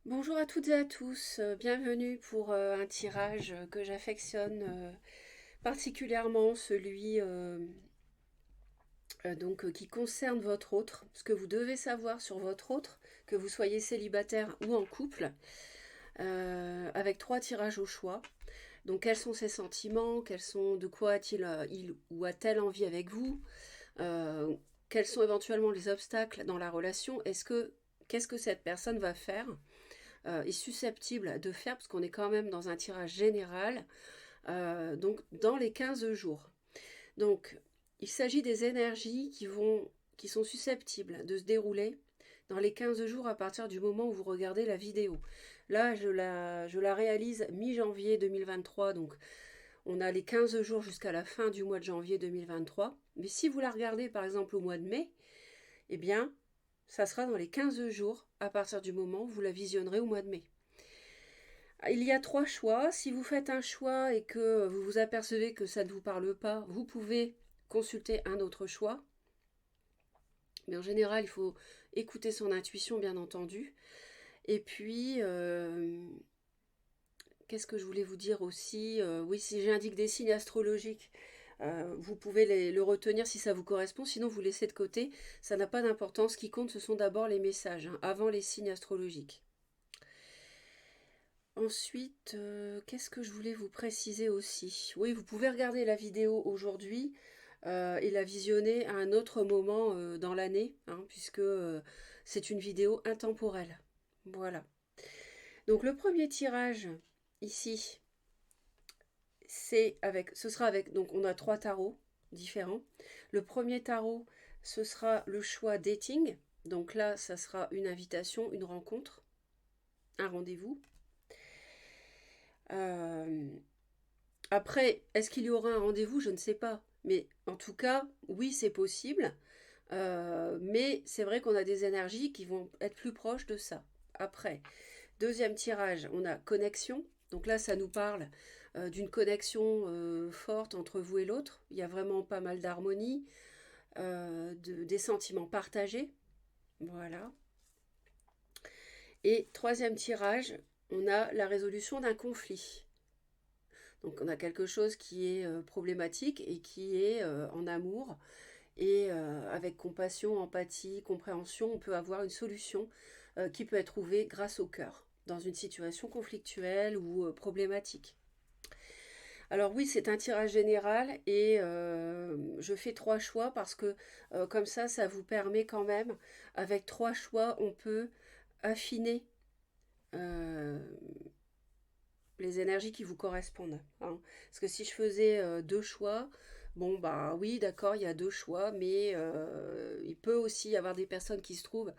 Bonjour à toutes et à tous, bienvenue pour un tirage que j'affectionne particulièrement, celui qui concerne votre autre, ce que vous devez savoir sur votre autre, que vous soyez célibataire ou en couple, avec trois tirages au choix. Donc quels sont ses sentiments, de quoi a-t-il il ou a-t-elle envie avec vous, euh, quels sont éventuellement les obstacles dans la relation, qu'est-ce que cette personne va faire est susceptible de faire, parce qu'on est quand même dans un tirage général, donc dans les 15 jours. Donc, il s'agit des énergies qui sont susceptibles de se dérouler dans les 15 jours à partir du moment où vous regardez la vidéo. Là, je la réalise mi-janvier 2023, donc on a les 15 jours jusqu'à la fin du mois de janvier 2023. Mais si vous la regardez par exemple au mois de mai, eh bien, ça sera dans les 15 jours à partir du moment où vous la visionnerez au mois de mai. Il y a trois choix. Si vous faites un choix et que vous vous apercevez que ça ne vous parle pas, vous pouvez consulter un autre choix. Mais en général, il faut écouter son intuition, bien entendu. Et puis, qu'est-ce que je voulais vous dire aussi Oui, si j'indique des signes astrologiques, vous pouvez le retenir si ça vous correspond. Sinon, vous laissez de côté. Ça n'a pas d'importance. Ce qui compte, ce sont d'abord les messages, hein, avant les signes astrologiques. Ensuite, qu'est-ce que je voulais vous préciser aussi? Oui, vous pouvez regarder la vidéo aujourd'hui et la visionner à un autre moment dans l'année, hein, puisque c'est une vidéo intemporelle. Voilà. Donc le premier tirage ici, ce sera avec, donc on a trois tarots différents. Le premier tarot, ce sera le choix dating. Donc là, ça sera une invitation, une rencontre, un rendez-vous. Euh, Après, est-ce qu'il y aura un rendez-vous? Je ne sais pas. Mais en tout cas, oui, c'est possible. Mais c'est vrai qu'on a des énergies qui vont être plus proches de ça. Après, deuxième tirage, on a connexion. Donc là, ça nous parle d'une connexion forte entre vous et l'autre. Il y a vraiment pas mal d'harmonie, des sentiments partagés. Voilà. Et troisième tirage, on a la résolution d'un conflit. Donc on a quelque chose qui est problématique et qui est en amour. Et avec compassion, empathie, compréhension, on peut avoir une solution qui peut être trouvée grâce au cœur, dans une situation conflictuelle ou problématique. Alors oui, c'est un tirage général et je fais trois choix parce que comme ça vous permet quand même, avec trois choix, on peut affiner euh, les énergies qui vous correspondent, hein. Parce que si je faisais deux choix, bon bah oui, d'accord, il y a deux choix, mais il peut aussi y avoir des personnes qui se trouvent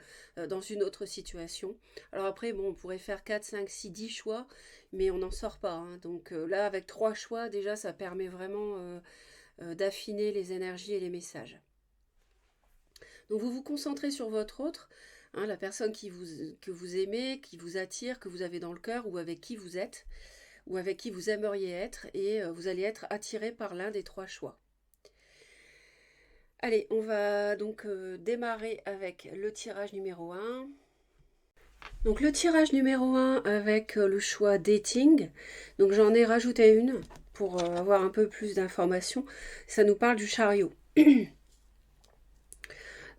dans une autre situation. Alors après, bon, on pourrait faire 4, 5, 6, 10 choix, mais on n'en sort pas, hein. Donc là, avec trois choix, déjà, ça permet vraiment d'affiner les énergies et les messages. Donc vous vous concentrez sur votre autre, hein, la personne que vous aimez, qui vous attire, que vous avez dans le cœur ou avec qui vous êtes ou avec qui vous aimeriez être et vous allez être attiré par l'un des trois choix. Allez, on va donc démarrer avec le tirage numéro un. Donc le tirage numéro un avec le choix dating. Donc j'en ai rajouté une pour avoir un peu plus d'informations. Ça nous parle du chariot.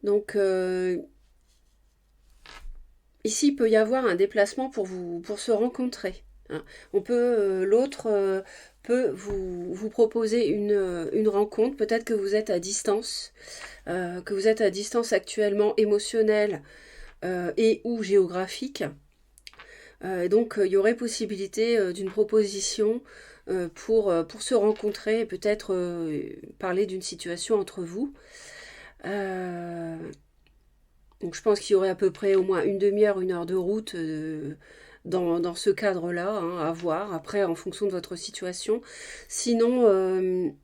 Donc ici il peut y avoir un déplacement pour se rencontrer, hein. L'autre peut vous proposer une rencontre. Peut-être que vous êtes à distance, actuellement émotionnelle et ou géographique. Donc il y aurait possibilité d'une proposition pour se rencontrer et peut-être parler d'une situation entre vous. Euh, donc je pense qu'il y aurait à peu près au moins une demi-heure, une heure de route dans ce cadre-là, hein, à voir, après en fonction de votre situation. Sinon,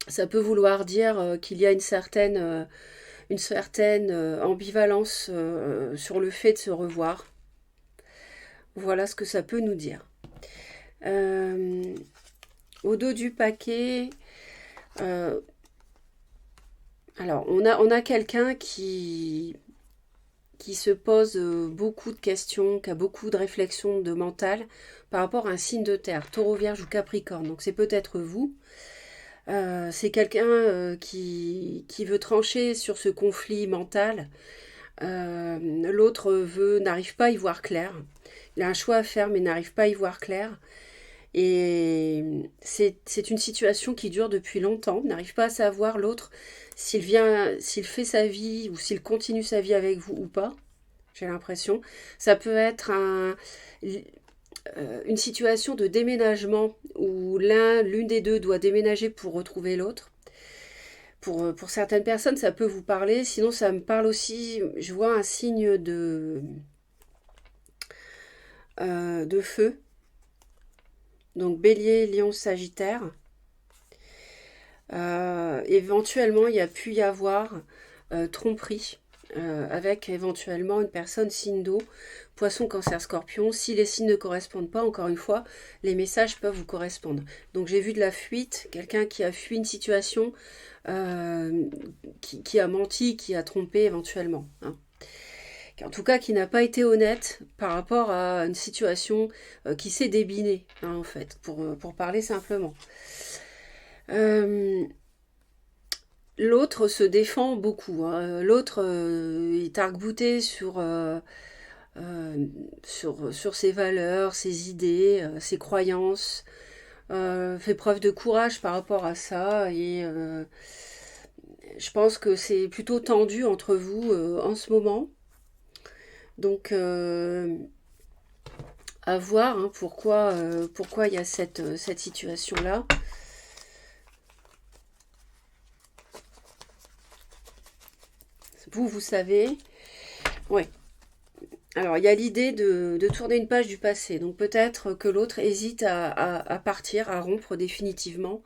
ça peut vouloir dire qu'il y a une certaine ambivalence sur le fait de se revoir. Voilà ce que ça peut nous dire. Euh, Au dos du paquet, euh, alors on a quelqu'un qui se pose beaucoup de questions, qui a beaucoup de réflexions de mental par rapport à un signe de terre, taureau, vierge ou capricorne. Donc c'est peut-être vous. C'est quelqu'un qui veut trancher sur ce conflit mental. L'autre n'arrive pas à y voir clair. Il a un choix à faire mais n'arrive pas à y voir clair. Et c'est une situation qui dure depuis longtemps. Il n'arrive pas à savoir l'autre s'il fait sa vie ou s'il continue sa vie avec vous ou pas. J'ai l'impression. Ça peut être une situation de déménagement où l'une des deux doit déménager pour retrouver l'autre. Pour certaines personnes, ça peut vous parler. Sinon, ça me parle aussi. Je vois un signe de feu. Donc, bélier, lion, sagittaire. Éventuellement, il y a pu y avoir tromperie avec éventuellement une personne signe d'eau, poisson, cancer, scorpion. Si les signes ne correspondent pas, encore une fois, les messages peuvent vous correspondre. Donc j'ai vu de la fuite, quelqu'un qui a fui une situation, qui a menti, qui a trompé éventuellement. Hein. En tout cas, qui n'a pas été honnête par rapport à une situation qui s'est débinée, hein, en fait, pour parler simplement. L'autre se défend beaucoup. Hein. L'autre est arc-bouté sur ses valeurs, ses idées, ses croyances, fait preuve de courage par rapport à ça. Et je pense que c'est plutôt tendu entre vous en ce moment. Donc, à voir hein, pourquoi il y a cette situation-là. Vous savez. Ouais. Alors, il y a l'idée de tourner une page du passé. Donc, peut-être que l'autre hésite à partir, à rompre définitivement.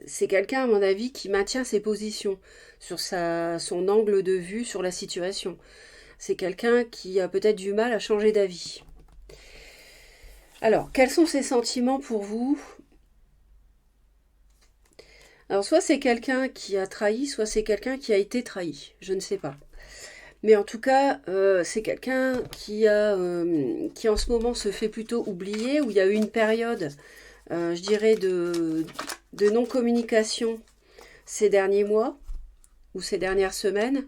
C'est quelqu'un, à mon avis, qui maintient ses positions sur son angle de vue sur la situation. C'est quelqu'un qui a peut-être du mal à changer d'avis. Alors, quels sont ses sentiments pour vous ? Alors, soit c'est quelqu'un qui a trahi, soit c'est quelqu'un qui a été trahi. Je ne sais pas. Mais en tout cas, c'est quelqu'un qui en ce moment se fait plutôt oublier, où il y a eu une période, je dirais, de non-communication ces derniers mois ou ces dernières semaines.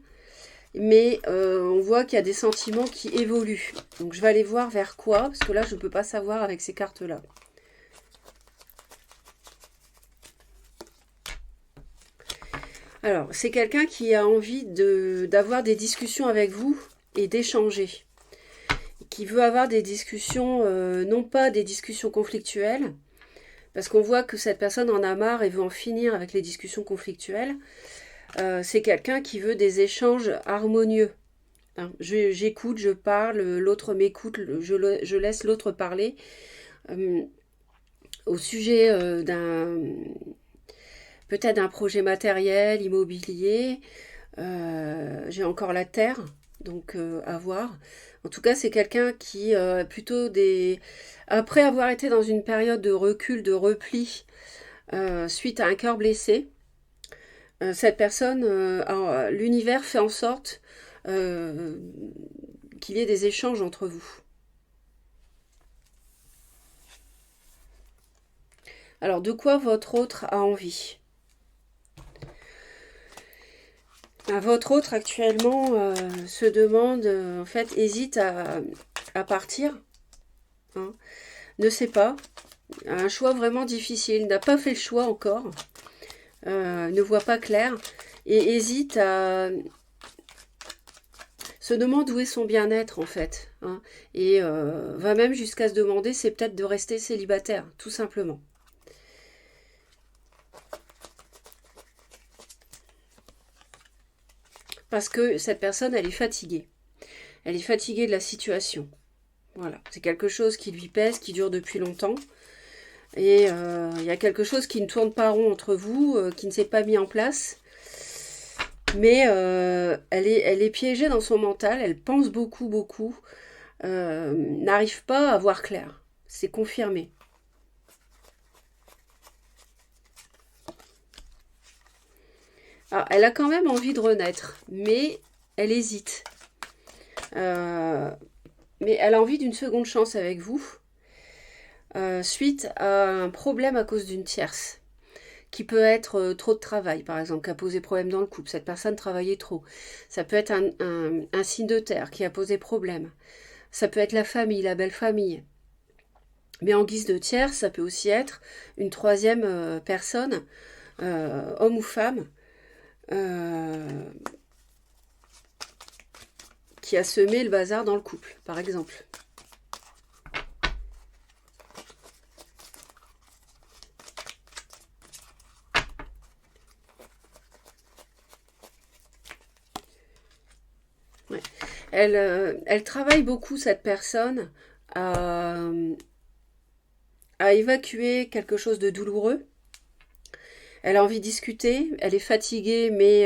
Mais on voit qu'il y a des sentiments qui évoluent. Donc je vais aller voir vers quoi, parce que là, je ne peux pas savoir avec ces cartes-là. Alors, c'est quelqu'un qui a envie d'avoir des discussions avec vous et d'échanger. Qui veut avoir des discussions, non pas des discussions conflictuelles, parce qu'on voit que cette personne en a marre et veut en finir avec les discussions conflictuelles. C'est quelqu'un qui veut des échanges harmonieux. Hein, j'écoute, je parle, l'autre m'écoute, je laisse l'autre parler. Au sujet peut-être d'un projet matériel, immobilier. J'ai encore la terre, donc à voir. En tout cas, c'est quelqu'un qui plutôt après avoir été dans une période de recul, de repli, suite à un cœur blessé, cette personne, l'univers fait en sorte qu'il y ait des échanges entre vous. Alors, de quoi votre autre a envie ? Votre autre actuellement se demande, en fait, hésite à partir, hein, ne sait pas, a un choix vraiment difficile, n'a pas fait le choix encore, ne voit pas clair et hésite se demande où est son bien-être en fait, hein, et va même jusqu'à se demander c'est peut-être de rester célibataire, tout simplement. Parce que cette personne, elle est fatiguée. Elle est fatiguée de la situation. Voilà, c'est quelque chose qui lui pèse, qui dure depuis longtemps. Et il y a quelque chose qui ne tourne pas rond entre vous, qui ne s'est pas mis en place. Mais elle est piégée dans son mental, elle pense beaucoup, beaucoup. N'arrive pas à voir clair. C'est confirmé. Alors, elle a quand même envie de renaître, mais elle hésite. Euh, mais elle a envie d'une seconde chance avec vous, suite à un problème à cause d'une tierce, qui peut être trop de travail, par exemple, qui a posé problème dans le couple. Cette personne travaillait trop. Ça peut être un signe de terre qui a posé problème. Ça peut être la famille, la belle famille. Mais en guise de tierce, ça peut aussi être une troisième personne, homme ou femme, euh, qui a semé le bazar dans le couple, par exemple. Ouais. Elle travaille beaucoup, cette personne, à, à évacuer quelque chose de douloureux. Elle a envie de discuter, elle est fatiguée, mais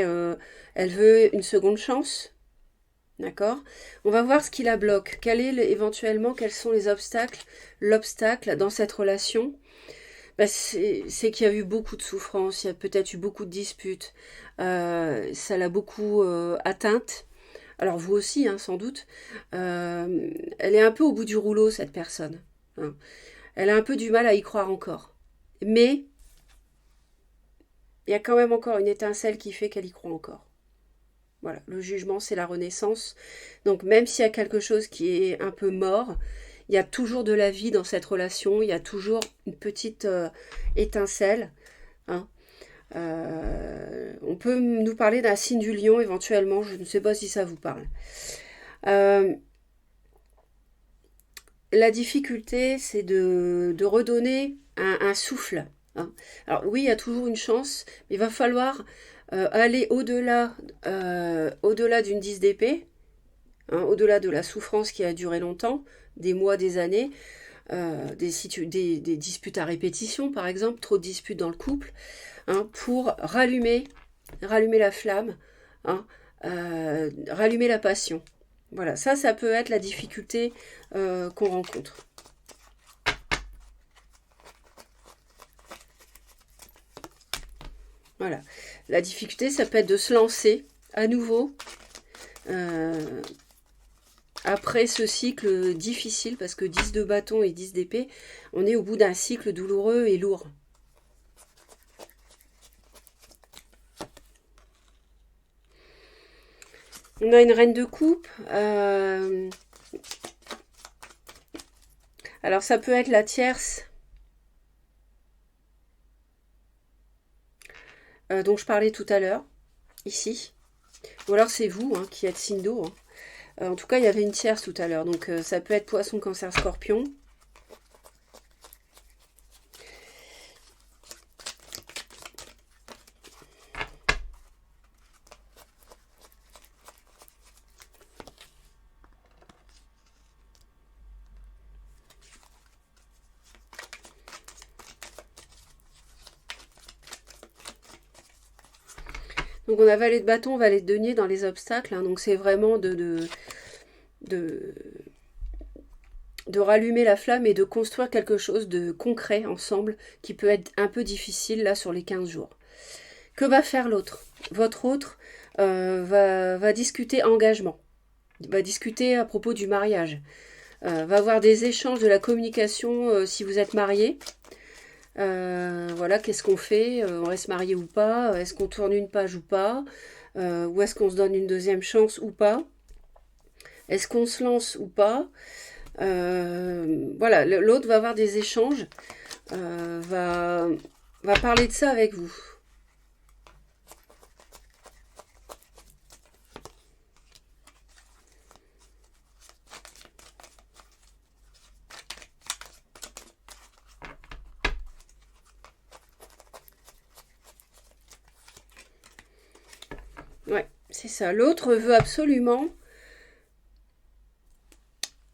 elle veut une seconde chance. D'accord? On va voir ce qui la bloque. Éventuellement, quels sont les obstacles, l'obstacle dans cette relation? Bah, c'est qu'il y a eu beaucoup de souffrance, il y a peut-être eu beaucoup de disputes, ça l'a beaucoup atteinte. Alors vous aussi, hein, sans doute. Elle est un peu au bout du rouleau, cette personne, hein. Elle a un peu du mal à y croire encore. Mais il y a quand même encore une étincelle qui fait qu'elle y croit encore. Voilà, le jugement, c'est la renaissance. Donc même s'il y a quelque chose qui est un peu mort, il y a toujours de la vie dans cette relation, il y a toujours une petite étincelle, hein. On peut nous parler d'un signe du lion éventuellement, je ne sais pas si ça vous parle. Euh, la difficulté, c'est de redonner un souffle, hein. Alors oui, il y a toujours une chance, mais il va falloir aller au-delà d'une 10 d'épée, hein, au-delà de la souffrance qui a duré longtemps, des mois, des années, des disputes à répétition, par exemple, trop de disputes dans le couple, hein, pour rallumer la flamme, hein, rallumer la passion. Voilà, ça peut être la difficulté qu'on rencontre. Voilà, la difficulté, ça peut être de se lancer à nouveau euh, après ce cycle difficile, parce que 10 de bâton et 10 d'épée, on est au bout d'un cycle douloureux et lourd. On a une reine de coupe. Alors ça peut être la tierce dont je parlais tout à l'heure, ici. Ou alors c'est vous, hein, qui êtes signe d'eau, hein. En tout cas, il y avait une tierce tout à l'heure. Donc ça peut être poisson, cancer, scorpion. Donc on a valet de bâton, valet de denier dans les obstacles, hein. Donc c'est vraiment de, de rallumer la flamme et de construire quelque chose de concret ensemble qui peut être un peu difficile là sur les 15 jours. Que va faire l'autre? Votre autre va discuter engagement, va discuter à propos du mariage, va avoir des échanges, de la communication si vous êtes marié. Voilà, qu'est-ce qu'on fait? On reste marié ou pas? Est-ce qu'on tourne une page ou pas? Ou est-ce qu'on se donne une deuxième chance ou pas? Est-ce qu'on se lance ou pas? Voilà, l'autre va avoir des échanges, va parler de ça avec vous. Ouais, c'est ça. L'autre veut absolument.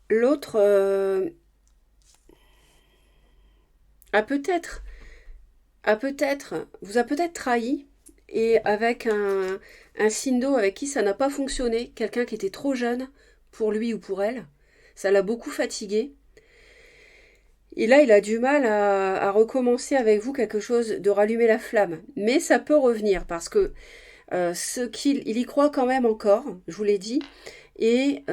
L'autre a peut-être, vous a peut-être trahi et avec un signe d'eau avec qui ça n'a pas fonctionné, quelqu'un qui était trop jeune pour lui ou pour elle, ça l'a beaucoup fatigué. Et là, il a du mal à recommencer avec vous quelque chose, de rallumer la flamme. Mais ça peut revenir parce que Il y croit quand même encore, je vous l'ai dit. Et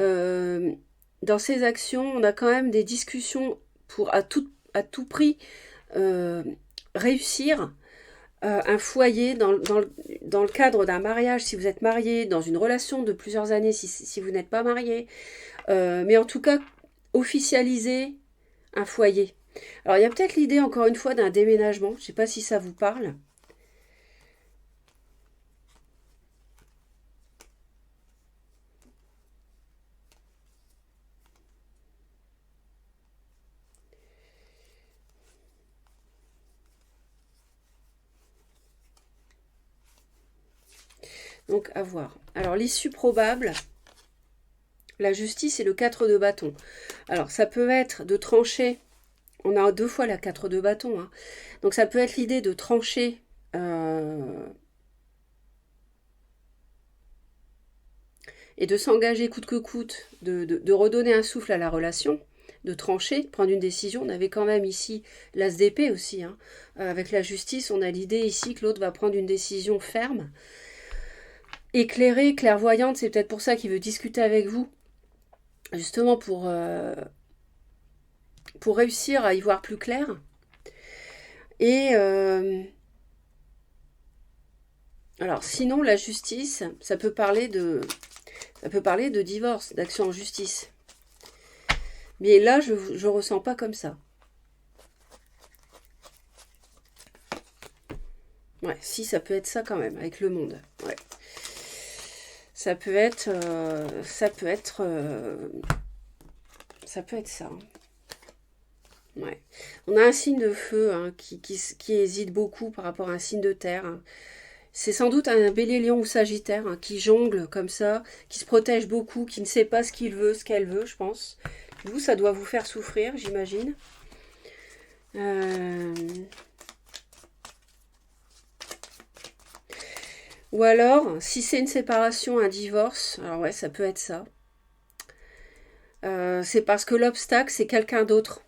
dans ses actions, on a quand même des discussions pour à tout prix réussir un foyer dans le cadre d'un mariage, si vous êtes marié, dans une relation de plusieurs années, si vous n'êtes pas marié. Mais en tout cas, officialiser un foyer. Alors, il y a peut-être l'idée, encore une fois, d'un déménagement. Je ne sais pas si ça vous parle. Donc, à voir. Alors, l'issue probable, la justice et le 4 de bâton. Alors, ça peut être de trancher. On a 2 fois la 4 de bâton. Hein. Donc, ça peut être l'idée de trancher et de s'engager coûte que coûte, de redonner un souffle à la relation, de trancher, de prendre une décision. On avait quand même ici l'as d'épée aussi. Hein. Avec la justice, on a l'idée ici que l'autre va prendre une décision ferme, éclairée, clairvoyante. C'est peut-être pour ça qu'il veut discuter avec vous, justement pour réussir à y voir plus clair. Et alors, sinon, la justice, ça peut parler de divorce, d'action en justice. Mais là, je ne ressens pas comme ça. Ouais, si, ça peut être ça quand même, avec le monde. Ouais. Ça peut être ça. Hein. Ouais. On a un signe de feu hein, qui hésite beaucoup par rapport à un signe de terre. Hein. C'est sans doute un bélier, lion ou sagittaire hein, qui jongle comme ça, qui se protège beaucoup, qui ne sait pas ce qu'il veut, ce qu'elle veut, je pense. Vous, ça doit vous faire souffrir, j'imagine. Ou alors, si c'est une séparation, un divorce, alors ouais, ça peut être ça. C'est parce que l'obstacle, c'est quelqu'un d'autre.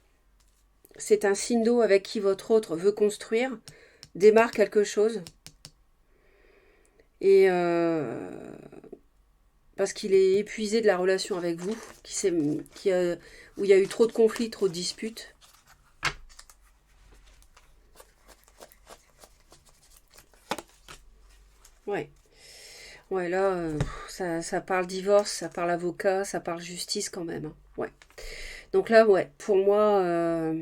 C'est un signe d'eau avec qui votre autre veut construire, démarre quelque chose. Et parce qu'il est épuisé de la relation avec vous, où il y a eu trop de conflits, trop de disputes. Ouais. Ouais, là, ça parle divorce, ça parle avocat, ça parle justice quand même. Hein. Ouais. Donc là, ouais, pour moi,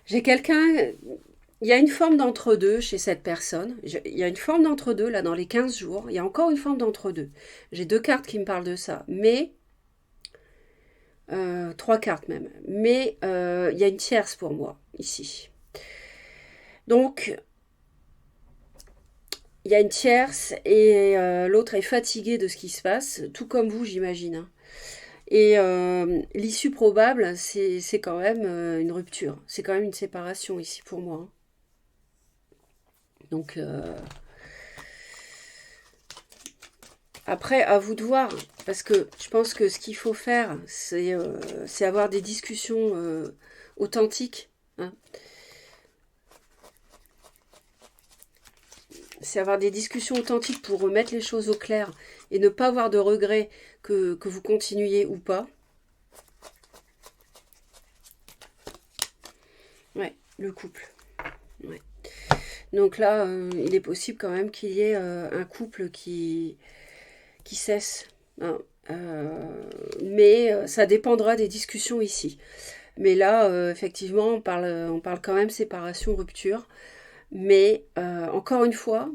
j'ai quelqu'un. Il y a une forme d'entre-deux chez cette personne. Il y a une forme d'entre-deux, là, dans les 15 jours. Il y a encore une forme d'entre-deux. J'ai 2 cartes qui me parlent de ça. Mais, 3 cartes même. Mais, il y a une tierce pour moi, ici. Donc, il y a une tierce et l'autre est fatiguée de ce qui se passe, tout comme vous, j'imagine. Hein. Et l'issue probable, c'est quand même une rupture. C'est quand même une séparation ici pour moi. Hein. Donc, après, à vous de voir. Parce que je pense que ce qu'il faut faire, c'est avoir des discussions authentiques. Hein. C'est avoir des discussions authentiques pour remettre les choses au clair et ne pas avoir de regrets que vous continuiez ou pas. Ouais, le couple. Ouais. Donc là, il est possible quand même qu'il y ait un couple qui cesse. Hein. Mais ça dépendra des discussions ici. Mais là, effectivement, on parle quand même séparation, rupture. Mais encore une fois,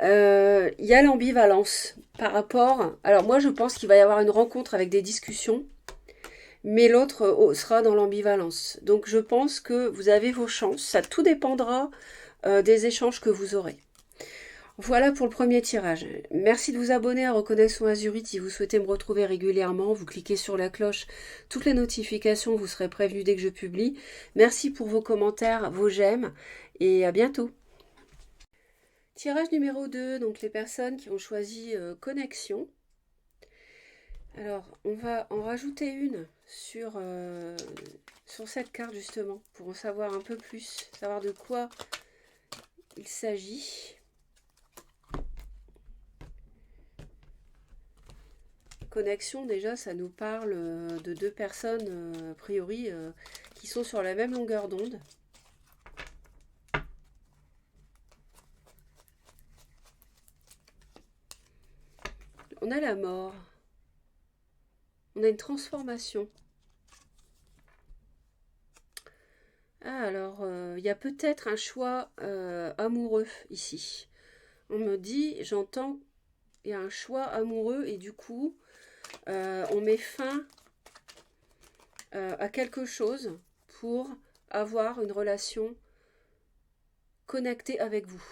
il y a l'ambivalence par rapport. Alors moi, je pense qu'il va y avoir une rencontre avec des discussions, mais l'autre sera dans l'ambivalence. Donc je pense que vous avez vos chances. Ça tout dépendra des échanges que vous aurez. Voilà pour le premier tirage. Merci de vous abonner à Reconnexion Azurite si vous souhaitez me retrouver régulièrement. Vous cliquez sur la cloche, toutes les notifications, vous serez prévenu dès que je publie. Merci pour vos commentaires, vos j'aime et à bientôt. Tirage numéro 2, donc les personnes qui ont choisi connexion. Alors, on va en rajouter une sur sur cette carte justement, pour en savoir un peu plus, savoir de quoi il s'agit. Connexion, déjà, ça nous parle de deux personnes, a priori, qui sont sur la même longueur d'onde. On a la mort. On a une transformation. Ah, alors, il y a peut-être un choix amoureux ici. On me dit, j'entends, il y a un choix amoureux et du coup, on met fin à quelque chose pour avoir une relation connectée avec vous.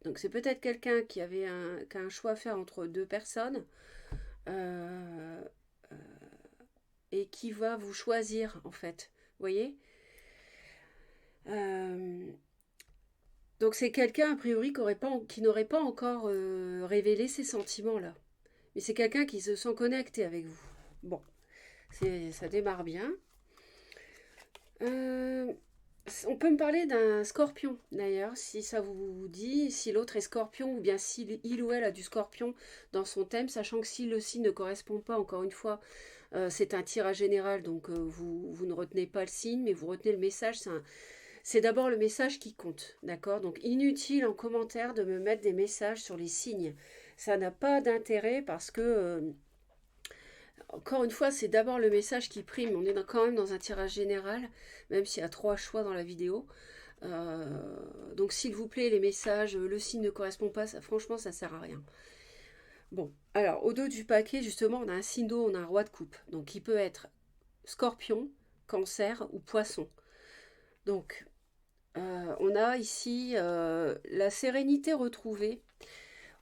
Donc c'est peut-être quelqu'un qui avait qui a un choix à faire entre deux personnes euh, euh, et qui va vous choisir en fait. Vous voyez. Donc c'est quelqu'un a priori qui n'aurait pas encore révélé ses sentiments là. Mais c'est quelqu'un qui se sent connecté avec vous. Bon, ça démarre bien. On peut me parler d'un scorpion d'ailleurs, si ça vous dit, si l'autre est scorpion ou bien si il ou elle a du scorpion dans son thème, sachant que si le signe ne correspond pas, encore une fois, c'est un tirage général, donc vous ne retenez pas le signe, mais vous retenez le message. C'est d'abord le message qui compte, d'accord? Donc inutile en commentaire de me mettre des messages sur les signes. Ça n'a pas d'intérêt parce que, encore une fois, c'est d'abord le message qui prime. On est quand même dans un tirage général, même s'il y a 3 choix dans la vidéo. Donc s'il vous plaît, les messages, le signe ne correspond pas, ça, franchement, ça sert à rien. Bon, alors au dos du paquet, justement, on a un signe d'eau, on a un roi de coupe. Donc il peut être scorpion, cancer ou poisson. Donc on a ici la sérénité retrouvée.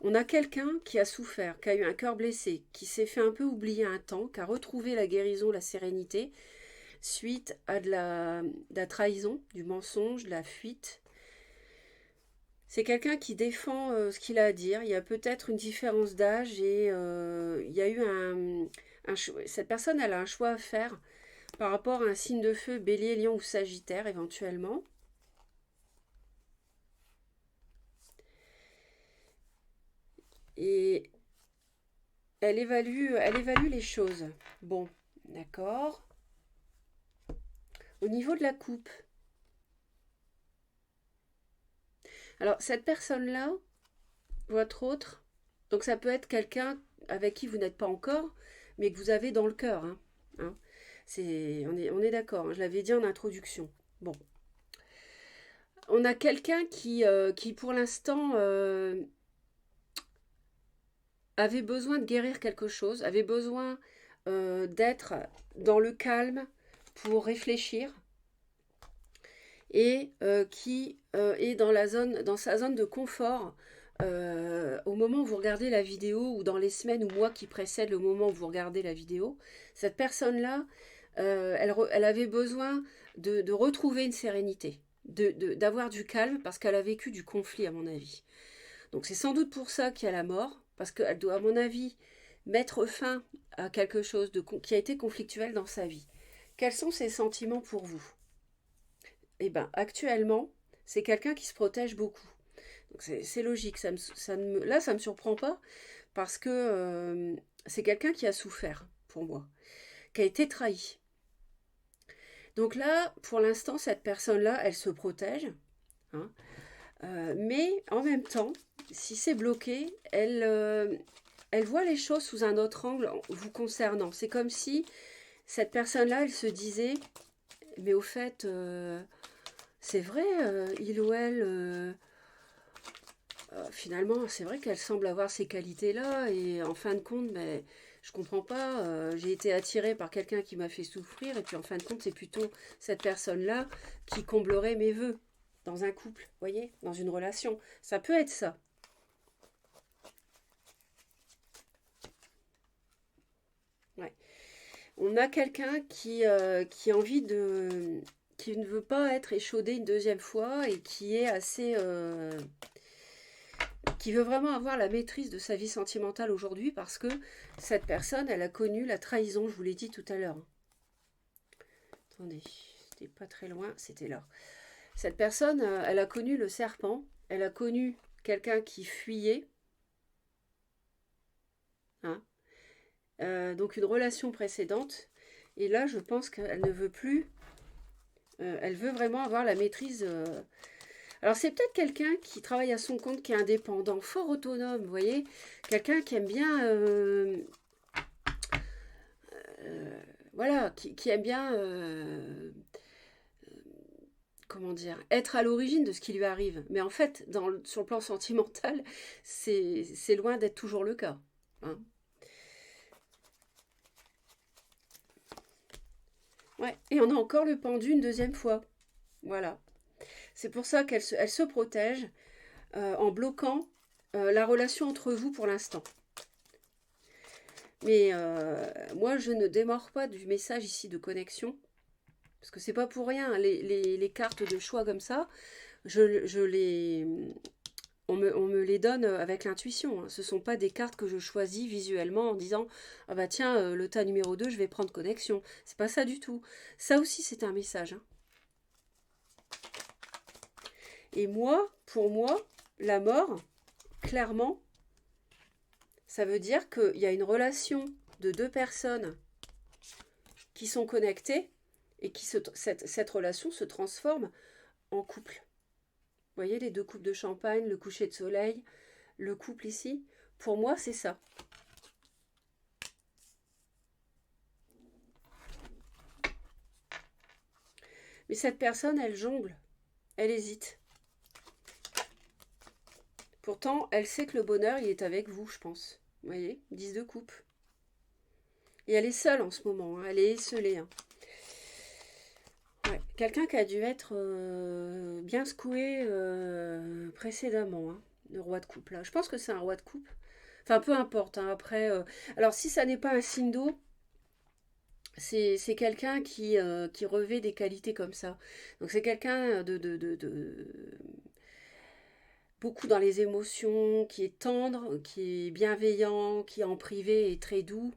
On a quelqu'un qui a souffert, qui a eu un cœur blessé, qui s'est fait un peu oublier un temps, qui a retrouvé la guérison, la sérénité, suite à de la trahison, du mensonge, de la fuite. C'est quelqu'un qui défend ce qu'il a à dire. Il y a peut-être une différence d'âge et il y a eu cette personne, elle a un choix à faire par rapport à un signe de feu, bélier, lion ou sagittaire éventuellement. Et elle évalue les choses. Bon, d'accord. Au niveau de la coupe. Alors, cette personne-là, votre autre, donc ça peut être quelqu'un avec qui vous n'êtes pas encore, mais que vous avez dans le cœur. Hein. On est d'accord, hein, je l'avais dit en introduction. Bon. On a quelqu'un qui pour l'instant, avait besoin de guérir quelque chose, avait besoin d'être dans le calme pour réfléchir et qui est dans sa zone de confort au moment où vous regardez la vidéo ou dans les semaines ou mois qui précèdent le moment où vous regardez la vidéo. Cette personne-là, elle avait besoin de retrouver une sérénité, d'avoir du calme parce qu'elle a vécu du conflit à mon avis. Donc c'est sans doute pour ça qu'il y a la mort, parce qu'elle doit à mon avis mettre fin à quelque chose qui a été conflictuel dans sa vie. Quels sont ses sentiments pour vous? Eh bien, actuellement, c'est quelqu'un qui se protège beaucoup. Donc c'est logique, là ça ne me surprend pas, parce que c'est quelqu'un qui a souffert, pour moi, qui a été trahi. Donc là, pour l'instant, cette personne-là, elle se protège, hein, mais en même temps, si c'est bloqué, elle voit les choses sous un autre angle vous concernant. C'est comme si cette personne-là, elle se disait, mais au fait, c'est vrai, il ou elle, finalement, c'est vrai qu'elle semble avoir ces qualités-là, et en fin de compte, mais je comprends pas, j'ai été attirée par quelqu'un qui m'a fait souffrir, et puis en fin de compte, c'est plutôt cette personne-là qui comblerait mes vœux dans un couple, vous voyez, dans une relation. Ça peut être ça. Ouais. On a quelqu'un qui a envie qui ne veut pas être échaudé une deuxième fois et qui est assez... qui veut vraiment avoir la maîtrise de sa vie sentimentale aujourd'hui parce que cette personne, elle a connu la trahison, je vous l'ai dit tout à l'heure. attendez, c'était pas très loin, c'était là. Cette personne, elle a connu le serpent, elle a connu quelqu'un qui fuyait, hein, donc une relation précédente, et là je pense qu'elle ne veut plus, elle veut vraiment avoir la maîtrise. Alors c'est peut-être quelqu'un qui travaille à son compte, qui est indépendant, fort autonome, vous voyez, quelqu'un qui aime bien, voilà, qui aime bien, comment dire, être à l'origine de ce qui lui arrive. Mais en fait, sur le plan sentimental, c'est loin d'être toujours le cas, hein. Ouais, et on a encore le pendu une deuxième fois. Voilà. C'est pour ça elle se protège en bloquant la relation entre vous pour l'instant. Mais moi, je ne démords pas du message ici de connexion. Parce que c'est pas pour rien, les cartes de choix comme ça, je les, on me les donne avec l'intuition, hein. Ce ne sont pas des cartes que je choisis visuellement en disant ah bah tiens, le tas numéro 2 je vais prendre connexion. C'est pas ça du tout. Ça aussi, c'est un message, hein. Et moi, pour moi, la mort, clairement, ça veut dire qu'il y a une relation de deux personnes qui sont connectées et cette relation se transforme en couple. Vous voyez les deux coupes de champagne, le coucher de soleil, le couple ici. Pour moi, c'est ça. Mais cette personne, elle jongle, elle hésite. Pourtant, elle sait que le bonheur, il est avec vous, je pense. Vous voyez, 10 de coupe. Et elle est seule en ce moment, hein. Elle est esselée, hein. Ouais. Quelqu'un qui a dû être bien secoué précédemment, hein, le roi de coupe, là. Je pense que c'est un roi de coupe. Enfin, peu importe, hein, après... Alors, si ça n'est pas un signe d'eau, c'est quelqu'un qui revêt des qualités comme ça. Donc, c'est quelqu'un beaucoup dans les émotions, qui est tendre, qui est bienveillant, qui en privé est très doux,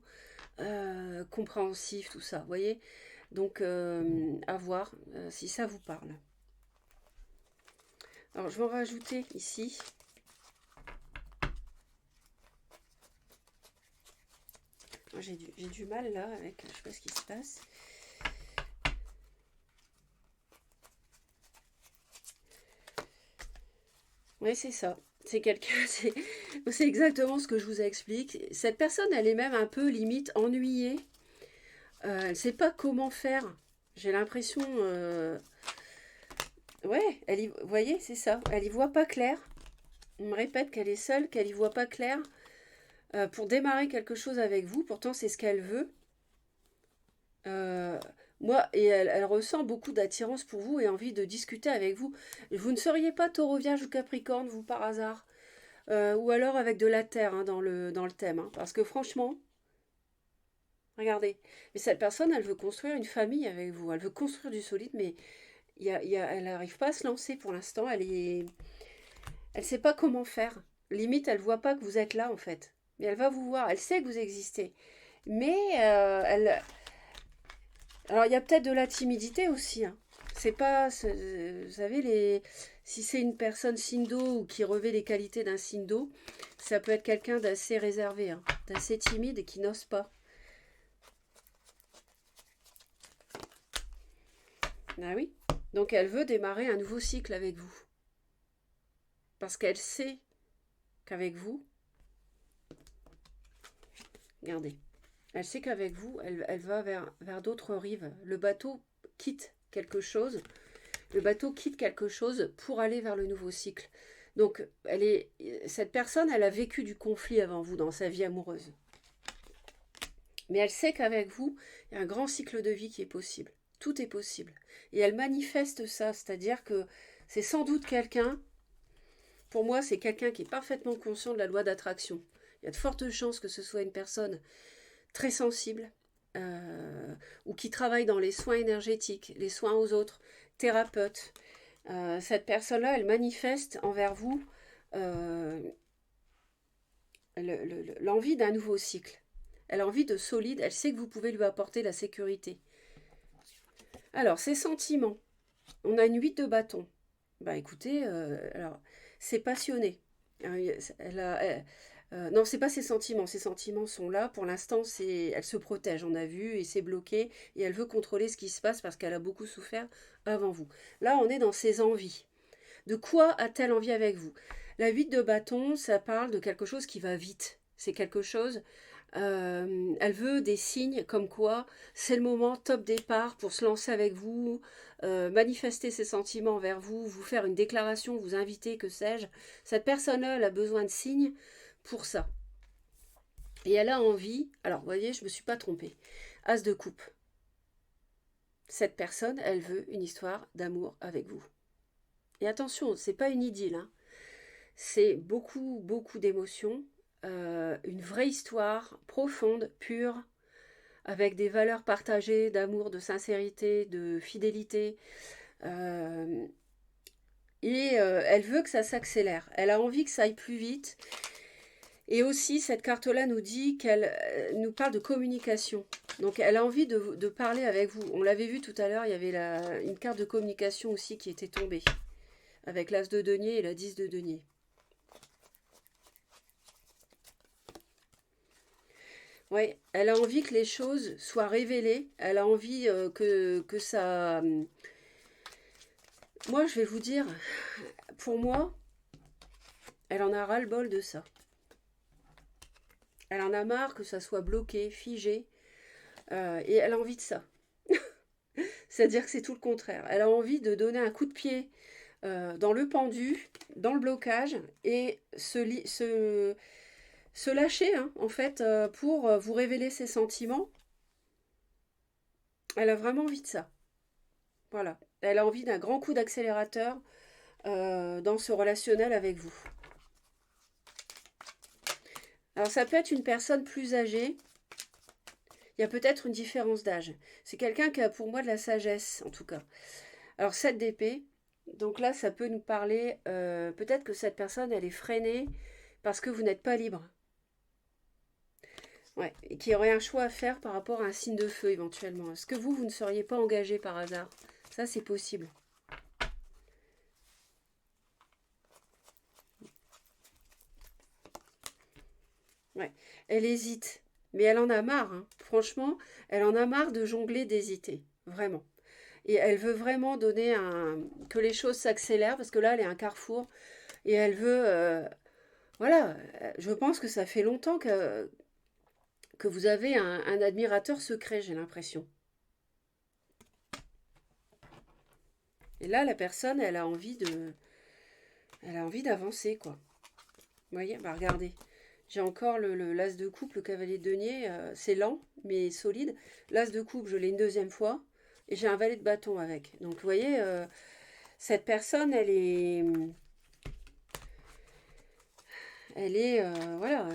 compréhensif, tout ça, vous voyez. Donc, à voir si ça vous parle. Alors, je vais en rajouter ici. J'ai du mal là avec, je sais pas ce qui se passe. Oui, c'est ça. C'est quelqu'un, c'est exactement ce que je vous explique. Cette personne, elle est même un peu limite ennuyée. Elle ne sait pas comment faire. J'ai l'impression, ouais, vous voyez, c'est ça. Elle y voit pas clair. On me répète qu'elle est seule, qu'elle y voit pas clair pour démarrer quelque chose avec vous. Pourtant, c'est ce qu'elle veut. Euh, Moi, et elle ressent beaucoup d'attirance pour vous et envie de discuter avec vous. Vous ne seriez pas Taureau, Vierge ou Capricorne, vous, par hasard. Ou alors avec de la terre, hein, dans le thème, hein. Parce que franchement, regardez. Mais cette personne, elle veut construire une famille avec vous. Elle veut construire du solide, mais elle n'arrive pas à se lancer pour l'instant. Elle sait pas comment faire. Limite, elle voit pas que vous êtes là, en fait. Mais elle va vous voir. Elle sait que vous existez. Mais alors, il y a peut-être de la timidité aussi, hein. C'est pas, vous savez, si c'est une personne signe d'eau ou qui revêt les qualités d'un signe d'eau, ça peut être quelqu'un d'assez réservé, hein, d'assez timide et qui n'ose pas. Ah oui. Donc elle veut démarrer un nouveau cycle avec vous. Parce qu'elle sait qu'avec vous, regardez, elle sait qu'avec vous, elle va vers d'autres rives. Le bateau quitte quelque chose. Le bateau quitte quelque chose pour aller vers le nouveau cycle. Donc, cette personne, elle a vécu du conflit avant vous dans sa vie amoureuse. Mais elle sait qu'avec vous, il y a un grand cycle de vie qui est possible. Tout est possible. Et elle manifeste ça, c'est-à-dire que c'est sans doute quelqu'un, pour moi, c'est quelqu'un qui est parfaitement conscient de la loi d'attraction. Il y a de fortes chances que ce soit une personne très sensible ou qui travaille dans les soins énergétiques, les soins aux autres, thérapeute. Cette personne-là, elle manifeste envers vous l'envie d'un nouveau cycle. Elle a envie de solide, elle sait que vous pouvez lui apporter la sécurité. Alors, ces sentiments. On a une 8 de bâton. Bah écoutez, alors, c'est passionné. Non, c'est pas ses sentiments. Ses sentiments sont là. Pour l'instant, elle se protège, on a vu, et c'est bloqué. Et elle veut contrôler ce qui se passe parce qu'elle a beaucoup souffert avant vous. Là, on est dans ses envies. De quoi a-t-elle envie avec vous? La 8 de bâton, ça parle de quelque chose qui va vite. C'est quelque chose. Elle veut des signes comme quoi c'est le moment top départ pour se lancer avec vous, manifester ses sentiments envers vous, vous faire une déclaration, vous inviter, que sais-je. Cette personne-là, elle a besoin de signes pour ça. Et elle a envie, alors vous voyez, je ne me suis pas trompée. As de coupe. Cette personne, elle veut une histoire d'amour avec vous. Et attention, c'est pas une idylle, hein. C'est beaucoup, beaucoup d'émotions, une vraie histoire profonde, pure, avec des valeurs partagées d'amour, de sincérité, de fidélité. Euh, elle veut que ça s'accélère. Elle a envie que ça aille plus vite. Et aussi, cette carte-là nous dit qu'elle nous parle de communication. Donc, elle a envie de parler avec vous. On l'avait vu tout à l'heure, il y avait une carte de communication aussi qui était tombée, avec l'As de denier et la 10 de denier. Oui, elle a envie que les choses soient révélées. Elle a envie que ça... Moi, je vais vous dire, pour moi, elle en a ras-le-bol de ça. Elle en a marre que ça soit bloqué, figé, et elle a envie de ça. C'est-à-dire que c'est tout le contraire. Elle a envie de donner un coup de pied dans le pendu, dans le blocage, et se lâcher, hein, en fait, pour vous révéler ses sentiments. Elle a vraiment envie de ça. Voilà. Elle a envie d'un grand coup d'accélérateur dans ce relationnel avec vous. Alors ça peut être une personne plus âgée. Il y a peut-être une différence d'âge. C'est quelqu'un qui a pour moi de la sagesse, en tout cas. Alors 7 d'épée. Donc là, ça peut nous parler. Peut-être que cette personne, elle est freinée parce que vous n'êtes pas libre. Ouais, et qu'il y aurait un choix à faire par rapport à un signe de feu éventuellement. Est-ce que vous ne seriez pas engagé par hasard? Ça, c'est possible. Ouais, elle hésite, mais elle en a marre, hein. Franchement, elle en a marre de jongler, d'hésiter, vraiment. Et elle veut vraiment que les choses s'accélèrent parce que là, elle est à un carrefour et elle veut, voilà. Je pense que ça fait longtemps que vous avez un admirateur secret, j'ai l'impression. Et là, la personne, elle a envie d'avancer, quoi. Vous voyez, bah regardez. J'ai encore l'as de coupe, le cavalier de denier. C'est lent, mais solide. L'as de coupe, je l'ai une deuxième fois. Et j'ai un valet de bâton avec. Donc, vous voyez, cette personne, voilà.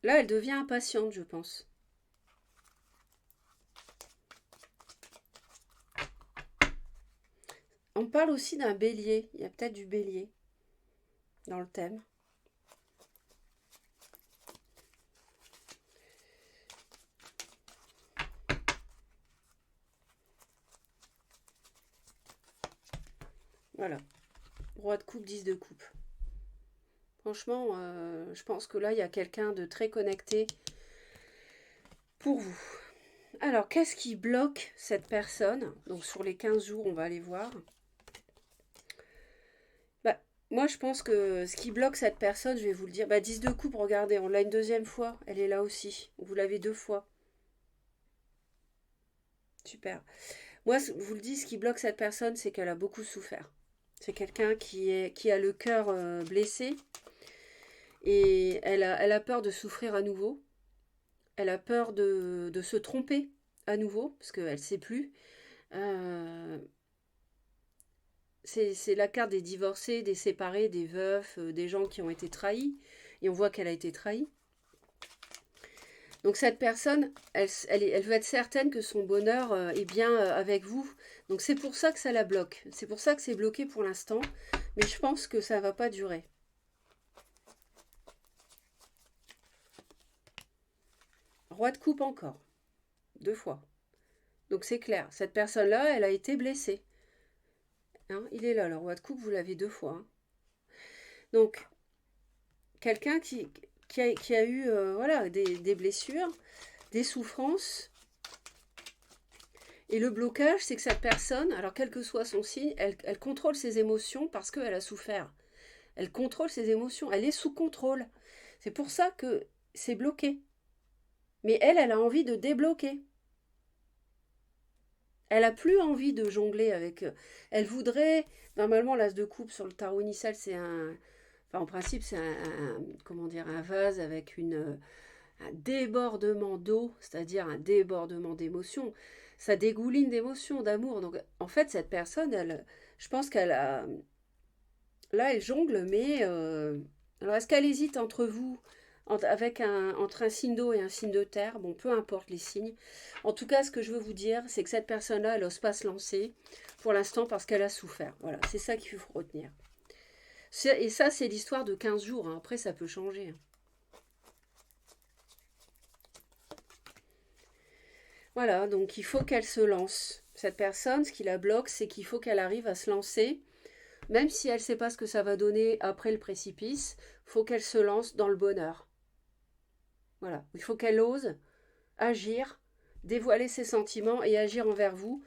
Là, elle devient impatiente, je pense. On parle aussi d'un bélier. Il y a peut-être du bélier dans le thème. Voilà. Roi de coupe, 10 de coupe. Franchement, je pense que là, il y a quelqu'un de très connecté pour vous. Alors, qu'est-ce qui bloque cette personne? Donc, sur les 15 jours, on va aller voir. Bah, moi, je pense que ce qui bloque cette personne, je vais vous le dire. Bah, 10 de coupe, regardez, on l'a une deuxième fois. Elle est là aussi. Vous l'avez deux fois. Super. Moi, je vous le dis, ce qui bloque cette personne, c'est qu'elle a beaucoup souffert. C'est quelqu'un qui a le cœur blessé et elle a peur de souffrir à nouveau. Elle a peur de se tromper à nouveau parce qu'elle ne sait plus. Euh, c'est la carte des divorcés, des séparés, des veufs, des gens qui ont été trahis. Et on voit qu'elle a été trahie. Donc cette personne, elle veut être certaine que son bonheur est bien avec vous. Donc c'est pour ça que ça la bloque. C'est pour ça que c'est bloqué pour l'instant. Mais je pense que ça ne va pas durer. Roi de coupe encore. 2 fois. Donc c'est clair, cette personne-là, elle a été blessée. Hein, il est là, le roi de coupe, vous l'avez 2 fois. Hein. Donc, quelqu'un qui a eu voilà, des blessures, des souffrances. Et le blocage, c'est que cette personne, alors quel que soit son signe, elle contrôle ses émotions parce qu'elle a souffert. Elle contrôle ses émotions, elle est sous contrôle. C'est pour ça que c'est bloqué. Mais elle a envie de débloquer. Elle a plus envie de jongler avec. Elle voudrait. Normalement, l'as de coupe sur le tarot initial, c'est un. Enfin, en principe, c'est comment dire, un vase avec un débordement d'eau, c'est-à-dire un débordement d'émotions. Ça dégouline d'émotions, d'amour. Donc, en fait, cette personne, je pense qu'elle a. Là, elle jongle, mais. Alors, est-ce qu'elle hésite entre vous, entre un signe d'eau et un signe de terre? Bon, peu importe les signes. En tout cas, ce que je veux vous dire, c'est que cette personne-là, elle n'ose pas se lancer pour l'instant parce qu'elle a souffert. Voilà, c'est ça qu'il faut retenir. Et ça, c'est l'histoire de 15 jours. Hein. Après, ça peut changer. Hein. Voilà, donc il faut qu'elle se lance. Cette personne, ce qui la bloque, c'est qu'il faut qu'elle arrive à se lancer. Même si elle ne sait pas ce que ça va donner après le précipice, il faut qu'elle se lance dans le bonheur. Voilà, il faut qu'elle ose agir, dévoiler ses sentiments et agir envers vous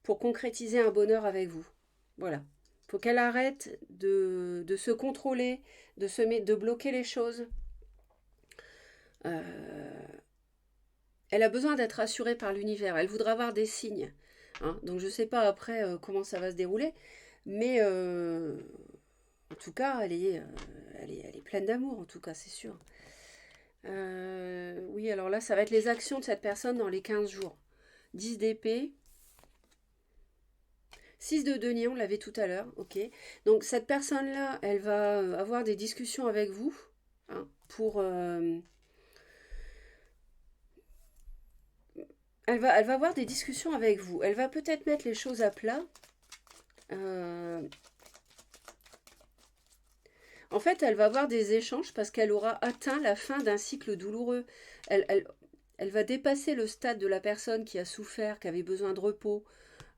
pour concrétiser un bonheur avec vous. Voilà. Il faut qu'elle arrête de se contrôler, de bloquer les choses. Elle a besoin d'être rassurée par l'univers. Elle voudra avoir des signes. Hein. Donc je ne sais pas après comment ça va se dérouler. Mais en tout cas, elle est pleine d'amour, en tout cas, c'est sûr. Oui, alors là, ça va être les actions de cette personne dans les 15 jours. 10 d'épée. 6 de denier, on l'avait tout à l'heure, ok. Donc cette personne-là, elle va avoir des discussions avec vous hein, pour... elle va avoir des discussions avec vous. Elle va peut-être mettre les choses à plat. En fait, elle va avoir des échanges parce qu'elle aura atteint la fin d'un cycle douloureux. Elle, elle, elle va dépasser le stade de la personne qui a souffert, qui avait besoin de repos,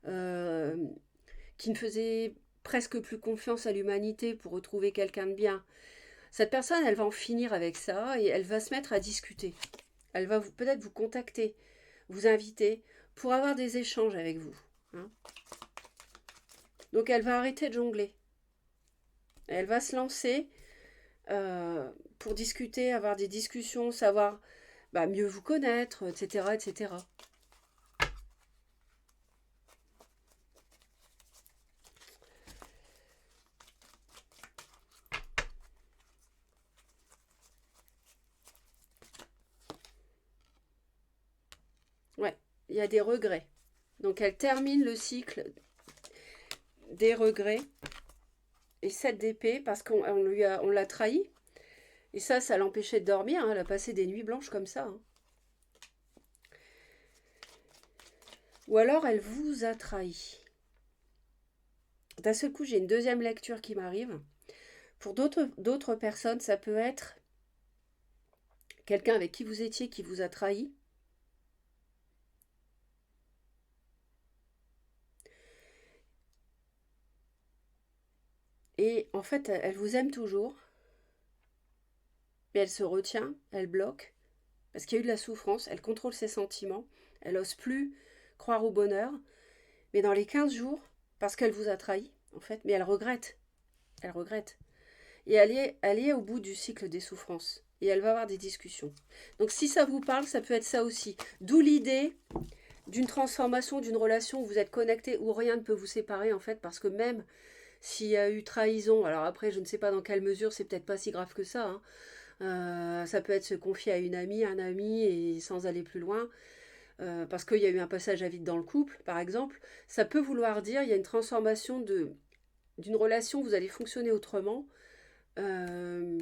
euh, qui ne faisait presque plus confiance à l'humanité pour retrouver quelqu'un de bien. Cette personne, elle va en finir avec ça et elle va se mettre à discuter. Elle va peut-être vous contacter, vous inviter pour avoir des échanges avec vous. Hein. Donc elle va arrêter de jongler. Elle va se lancer pour discuter, avoir des discussions, savoir mieux vous connaître, etc., etc. Ouais, il y a des regrets. Donc elle termine le cycle des regrets et 7 d'épée parce on l'a trahi. Et ça l'empêchait de dormir. Hein. Elle a passé des nuits blanches comme ça. Hein. Ou alors elle vous a trahi. D'un seul coup, j'ai une deuxième lecture qui m'arrive. Pour d'autres personnes, ça peut être quelqu'un avec qui vous étiez qui vous a trahi. Et en fait, elle vous aime toujours, mais elle se retient, elle bloque, parce qu'il y a eu de la souffrance, elle contrôle ses sentiments, elle n'ose plus croire au bonheur, mais dans les 15 jours, parce qu'elle vous a trahi, en fait, mais elle regrette. Elle regrette. Et elle est au bout du cycle des souffrances. Et elle va avoir des discussions. Donc si ça vous parle, ça peut être ça aussi. D'où l'idée d'une transformation, d'une relation où vous êtes connectés, où rien ne peut vous séparer, en fait, parce que même s'il y a eu trahison, alors après, je ne sais pas dans quelle mesure, c'est peut-être pas si grave que ça. Hein. Ça peut être se confier à une amie, un ami, et sans aller plus loin. Parce qu'il y a eu un passage à vide dans le couple, par exemple. Ça peut vouloir dire il y a une transformation d'une relation où vous allez fonctionner autrement. Euh,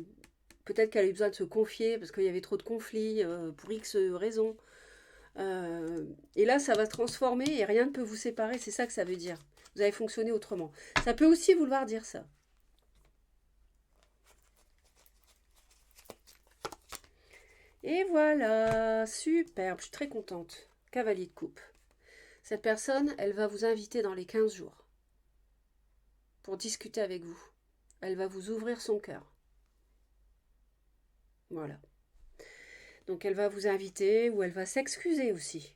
Peut-être qu'elle a eu besoin de se confier parce qu'il y avait trop de conflits pour X raisons. Et là, ça va se transformer et rien ne peut vous séparer. C'est ça que ça veut dire. Vous allez fonctionner autrement. Ça peut aussi vouloir dire ça. Et voilà, superbe, je suis très contente. cavalier de coupe. Cette personne, elle va vous inviter dans les 15 jours pour discuter avec vous. Elle va vous ouvrir son cœur. Voilà. Donc elle va vous inviter ou elle va s'excuser aussi.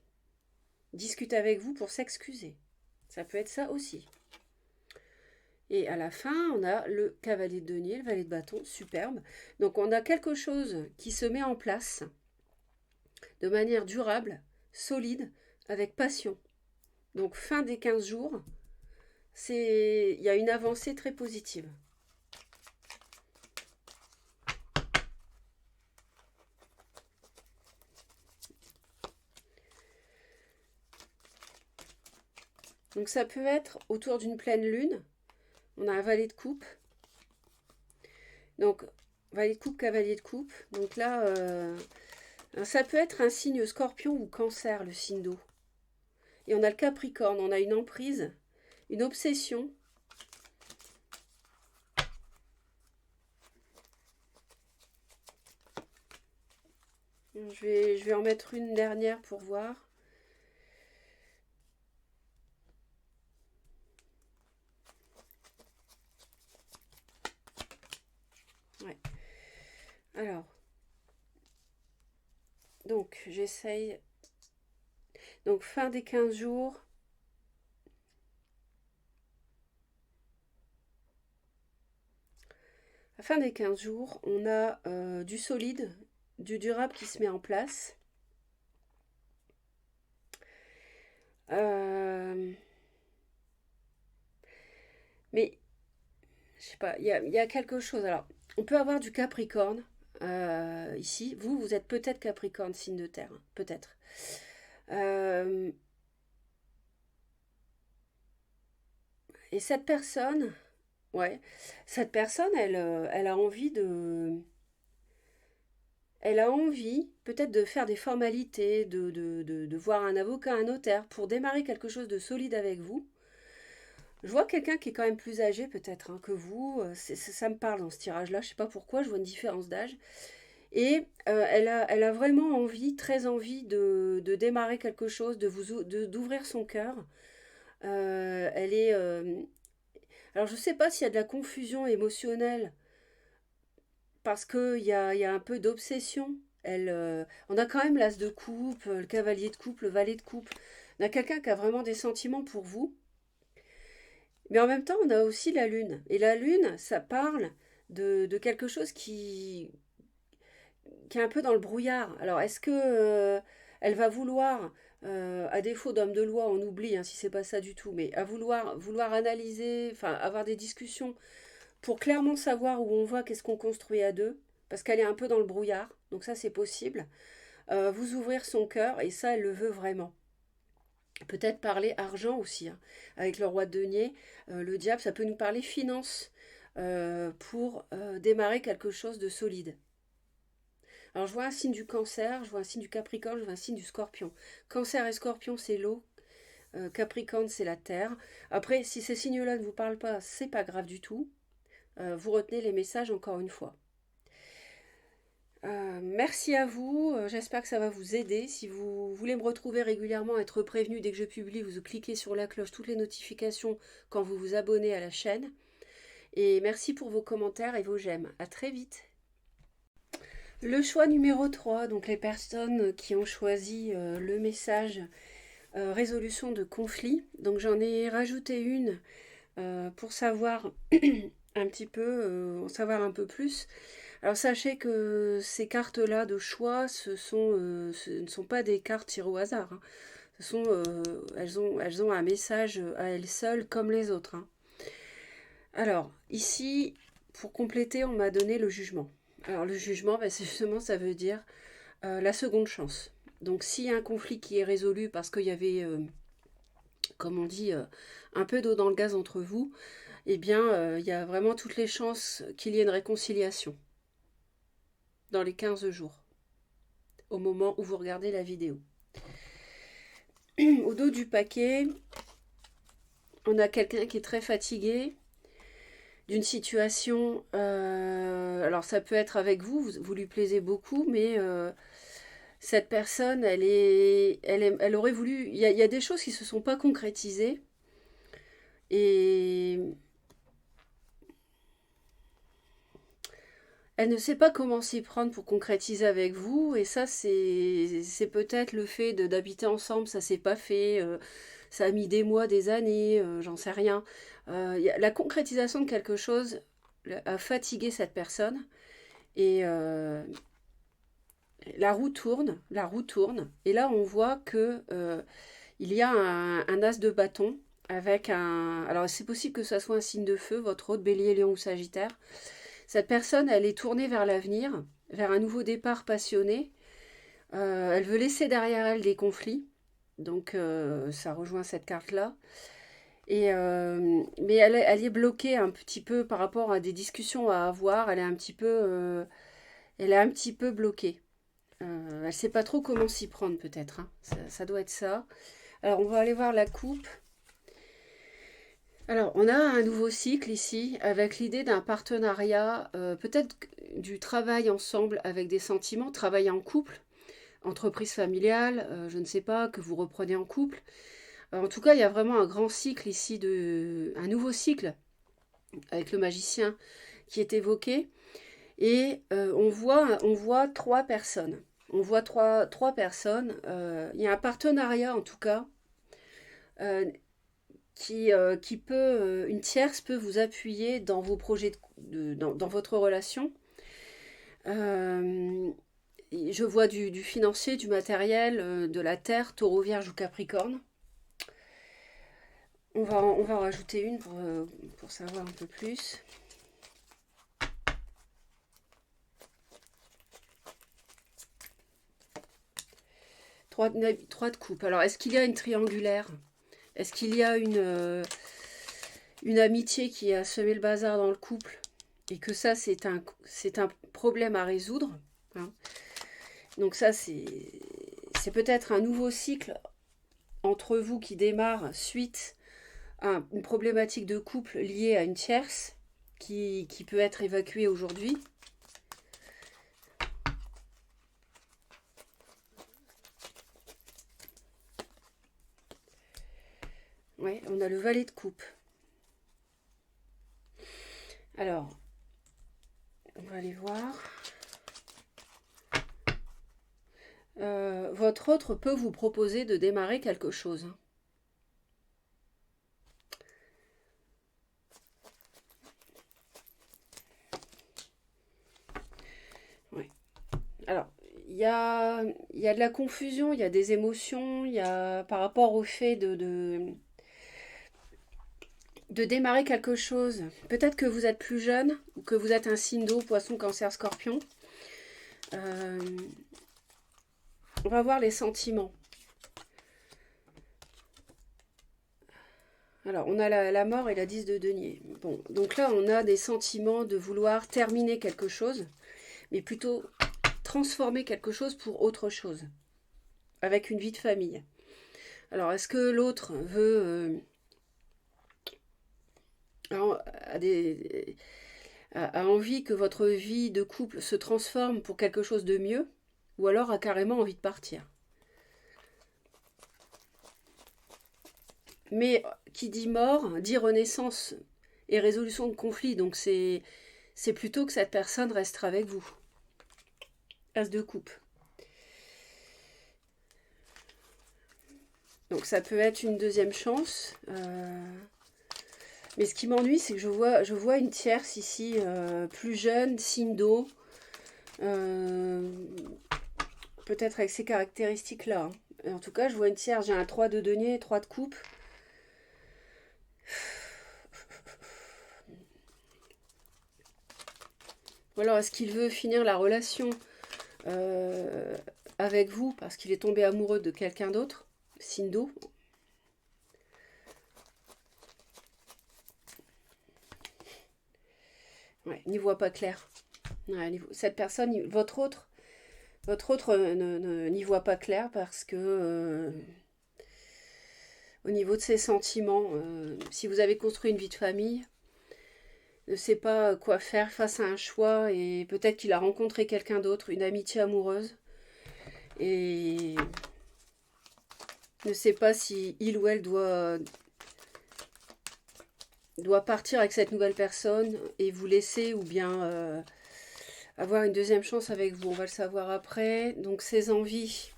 Discuter avec vous pour s'excuser. Ça peut être ça aussi. Et à la fin, on a le cavalier de denier, le valet de bâton, superbe. Donc on a quelque chose qui se met en place de manière durable, solide, avec passion. Donc fin des 15 jours, il y a une avancée très positive. Donc ça peut être autour d'une pleine lune. On a un valet de coupe. Donc valet de coupe, cavalier de coupe. Donc là, ça peut être un signe scorpion ou cancer, le signe d'eau. Et on a le capricorne, on a une emprise, une obsession. Je vais en mettre une dernière pour voir. Ouais. Alors, donc j'essaye. Donc fin des 15 jours. À la fin des 15 jours, on a du solide, du durable qui se met en place. Mais, je sais pas, il y a quelque chose. Alors, on peut avoir du Capricorne ici. Vous êtes peut-être Capricorne, signe de terre, hein, peut-être. Et cette personne, ouais, cette personne, elle a envie de... Elle a envie peut-être de faire des formalités, de voir un avocat, un notaire, pour démarrer quelque chose de solide avec vous. Je vois quelqu'un qui est quand même plus âgé peut-être hein, que vous. Ça me parle dans ce tirage-là. Je ne sais pas pourquoi, je vois une différence d'âge. Et elle a vraiment envie, très envie de démarrer quelque chose, d'ouvrir son cœur. Elle est... alors je ne sais pas s'il y a de la confusion émotionnelle parce qu'il y a un peu d'obsession. On a quand même l'as de coupe, le cavalier de coupe, le valet de coupe. On a quelqu'un qui a vraiment des sentiments pour vous. Mais en même temps, on a aussi la lune. Et la lune, ça parle de quelque chose qui est un peu dans le brouillard. Alors, est-ce que elle va vouloir, à défaut d'homme de loi, on oublie hein, si c'est pas ça du tout, mais à vouloir analyser, enfin avoir des discussions pour clairement savoir où on va, qu'est-ce qu'on construit à deux, parce qu'elle est un peu dans le brouillard, donc ça c'est possible. Vous ouvrir son cœur, et ça elle le veut vraiment. Peut-être parler argent aussi, hein, avec le roi de denier, le diable, ça peut nous parler finance pour démarrer quelque chose de solide. Alors je vois un signe du cancer, je vois un signe du capricorne, je vois un signe du scorpion. Cancer et scorpion c'est l'eau, capricorne c'est la terre. Après si ces signes-là ne vous parlent pas, c'est pas grave du tout. Vous retenez les messages encore une fois. Merci à vous, j'espère que ça va vous aider. Si vous voulez me retrouver régulièrement, être prévenu dès que je publie, vous cliquez sur la cloche, toutes les notifications quand vous vous abonnez à la chaîne. Et merci pour vos commentaires et vos j'aime. À très vite. Le choix numéro 3, donc les personnes qui ont choisi le message résolution de conflit. Donc j'en ai rajouté une pour savoir un petit peu, en savoir un peu plus. Alors sachez que ces cartes-là de choix, ce ne sont pas des cartes tirées au hasard. Hein. Elles ont un message à elles seules comme les autres. Hein. Alors ici, pour compléter, on m'a donné le jugement. Alors le jugement, justement, ça veut dire la seconde chance. Donc s'il y a un conflit qui est résolu parce qu'il y avait, comme on dit, un peu d'eau dans le gaz entre vous, eh bien il y a vraiment toutes les chances qu'il y ait une réconciliation dans les 15 jours, au moment où vous regardez la vidéo. Au dos du paquet, on a quelqu'un qui est très fatigué d'une situation. Alors ça peut être avec vous, vous lui plaisez beaucoup, mais Cette personne, elle aurait voulu. Il y a des choses qui se sont pas concrétisées et elle ne sait pas comment s'y prendre pour concrétiser avec vous. Et ça, c'est peut-être le fait d'habiter ensemble, ça s'est pas fait. Ça a mis des mois, des années, j'en sais rien. La concrétisation de quelque chose a fatigué cette personne et la roue tourne, et là on voit que il y a un as de bâton avec un. Alors c'est possible que ça soit un signe de feu, votre hôte, Bélier, Lion ou Sagittaire. Cette personne, elle est tournée vers l'avenir, vers un nouveau départ passionné. Elle veut laisser derrière elle des conflits, donc ça rejoint cette carte-là. Mais elle est bloquée un petit peu par rapport à des discussions à avoir. Elle est un petit peu bloquée. Elle ne sait pas trop comment s'y prendre peut-être, hein. Ça doit être ça. Alors on va aller voir la coupe. Alors on a un nouveau cycle ici avec l'idée d'un partenariat, peut-être du travail ensemble avec des sentiments, travail en couple, entreprise familiale, je ne sais pas, que vous reprenez en couple. En tout cas, il y a vraiment un grand cycle ici, un nouveau cycle avec le magicien qui est évoqué. Et on voit trois personnes. On voit trois personnes. Il y a un partenariat en tout cas euh, qui peut, une tierce peut vous appuyer dans vos projets, dans votre relation. Euh, je vois du financier, du matériel, de la terre, taureau, vierge ou capricorne. On va en rajouter une pour savoir un peu plus. Trois de coupe. Alors, est-ce qu'il y a une triangulaire? Est-ce qu'il y a une amitié qui a semé le bazar dans le couple? Et que ça, c'est un problème à résoudre, hein. Donc ça, c'est peut-être un nouveau cycle entre vous qui démarre suite à une problématique de couple liée à une tierce qui peut être évacuée aujourd'hui. Ouais, on a le valet de coupe. Alors, on va aller voir. Votre autre peut vous proposer de démarrer quelque chose. Ouais. Alors, il y a de la confusion, il y a des émotions, il y a par rapport au fait de démarrer quelque chose. Peut-être que vous êtes plus jeune, ou que vous êtes un signe d'eau, poisson, cancer, scorpion. Euh, on va voir les sentiments. Alors, on a la mort et la 10 de denier. Bon, donc là, on a des sentiments de vouloir terminer quelque chose, mais plutôt transformer quelque chose pour autre chose, avec une vie de famille. Alors, est-ce que l'autre veut... a, des, a envie que votre vie de couple se transforme pour quelque chose de mieux, ou alors a carrément envie de partir? Mais qui dit mort, dit renaissance et résolution de conflit. Donc c'est plutôt que cette personne restera avec vous. As de coupe. Donc ça peut être une deuxième chance. Mais ce qui m'ennuie, c'est que je vois une tierce ici, plus jeune, signe d'eau. Peut-être avec ces caractéristiques-là, hein. En tout cas, je vois une tierce, j'ai un 3 de denier, 3 de coupe. Ou alors, est-ce qu'il veut finir la relation euh, avec vous parce qu'il est tombé amoureux de quelqu'un d'autre? Signe d'eau. Ouais, n'y voit pas clair. Ouais, cette personne, votre autre n'y voit pas clair parce que au niveau de ses sentiments, si vous avez construit une vie de famille, ne sait pas quoi faire face à un choix et peut-être qu'il a rencontré quelqu'un d'autre, une amitié amoureuse. et ne sait pas si il ou elle doit partir avec cette nouvelle personne et vous laisser, ou bien avoir une deuxième chance avec vous. On va le savoir après. Donc ses envies.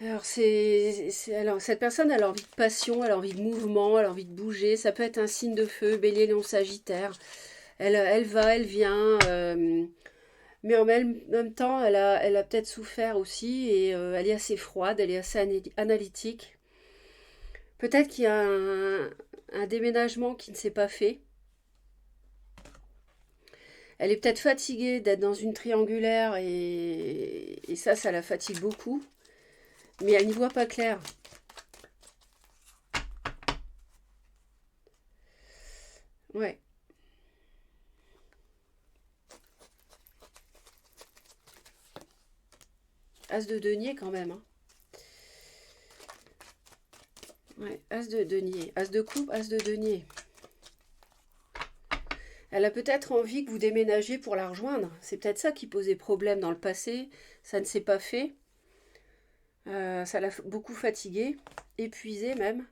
Alors, alors cette personne, elle a envie de passion, elle a envie de mouvement, elle a envie de bouger. Ça peut être un signe de feu, Bélier, Lion, Sagittaire. Elle va, elle vient. Mais en même temps, elle a peut-être souffert aussi et elle est assez froide, elle est assez analytique. Peut-être qu'il y a un déménagement qui ne s'est pas fait. Elle est peut-être fatiguée d'être dans une triangulaire et ça la fatigue beaucoup. Mais elle n'y voit pas clair. Ouais. As de denier quand même. Hein. Ouais, as de denier. As de coupe, as de denier. Elle a peut-être envie que vous déménagiez pour la rejoindre. C'est peut-être ça qui posait problème dans le passé. Ça ne s'est pas fait. Ça l'a beaucoup fatiguée, épuisée même.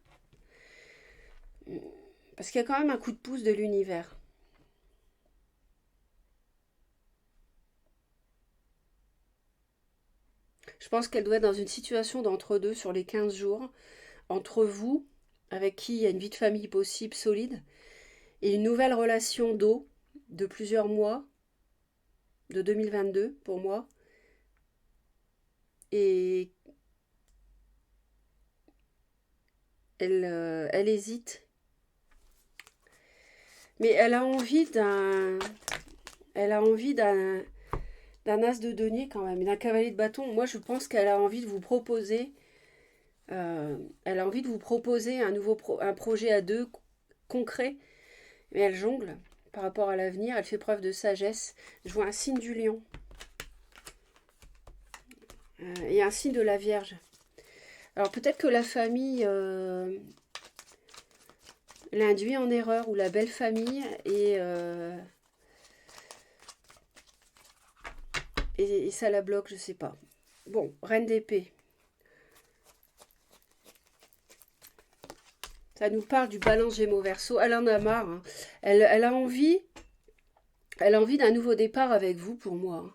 Parce qu'il y a quand même un coup de pouce de l'univers. Je pense qu'elle doit être dans une situation d'entre-deux sur les 15 jours. Entre vous, avec qui il y a une vie de famille possible, solide, et une nouvelle relation d'eau de plusieurs mois, de 2022 pour moi. Et elle hésite. Mais elle a envie d'un. Elle a envie d'un as de denier quand même, d'un cavalier de bâton. Moi, je pense qu'elle a envie de vous proposer. Elle a envie de vous proposer un projet à deux concret. Mais elle jongle par rapport à l'avenir. Elle fait preuve de sagesse. Je vois un signe du lion et un signe de la Vierge. Alors peut-être que la famille l'induit en erreur, ou la belle famille, et ça la bloque, je sais pas. Bon, reine d'épée. Ça nous parle du balance Gémeaux Verseau. Elle en a marre. Hein. Elle a envie d'un nouveau départ avec vous, pour moi. Hein.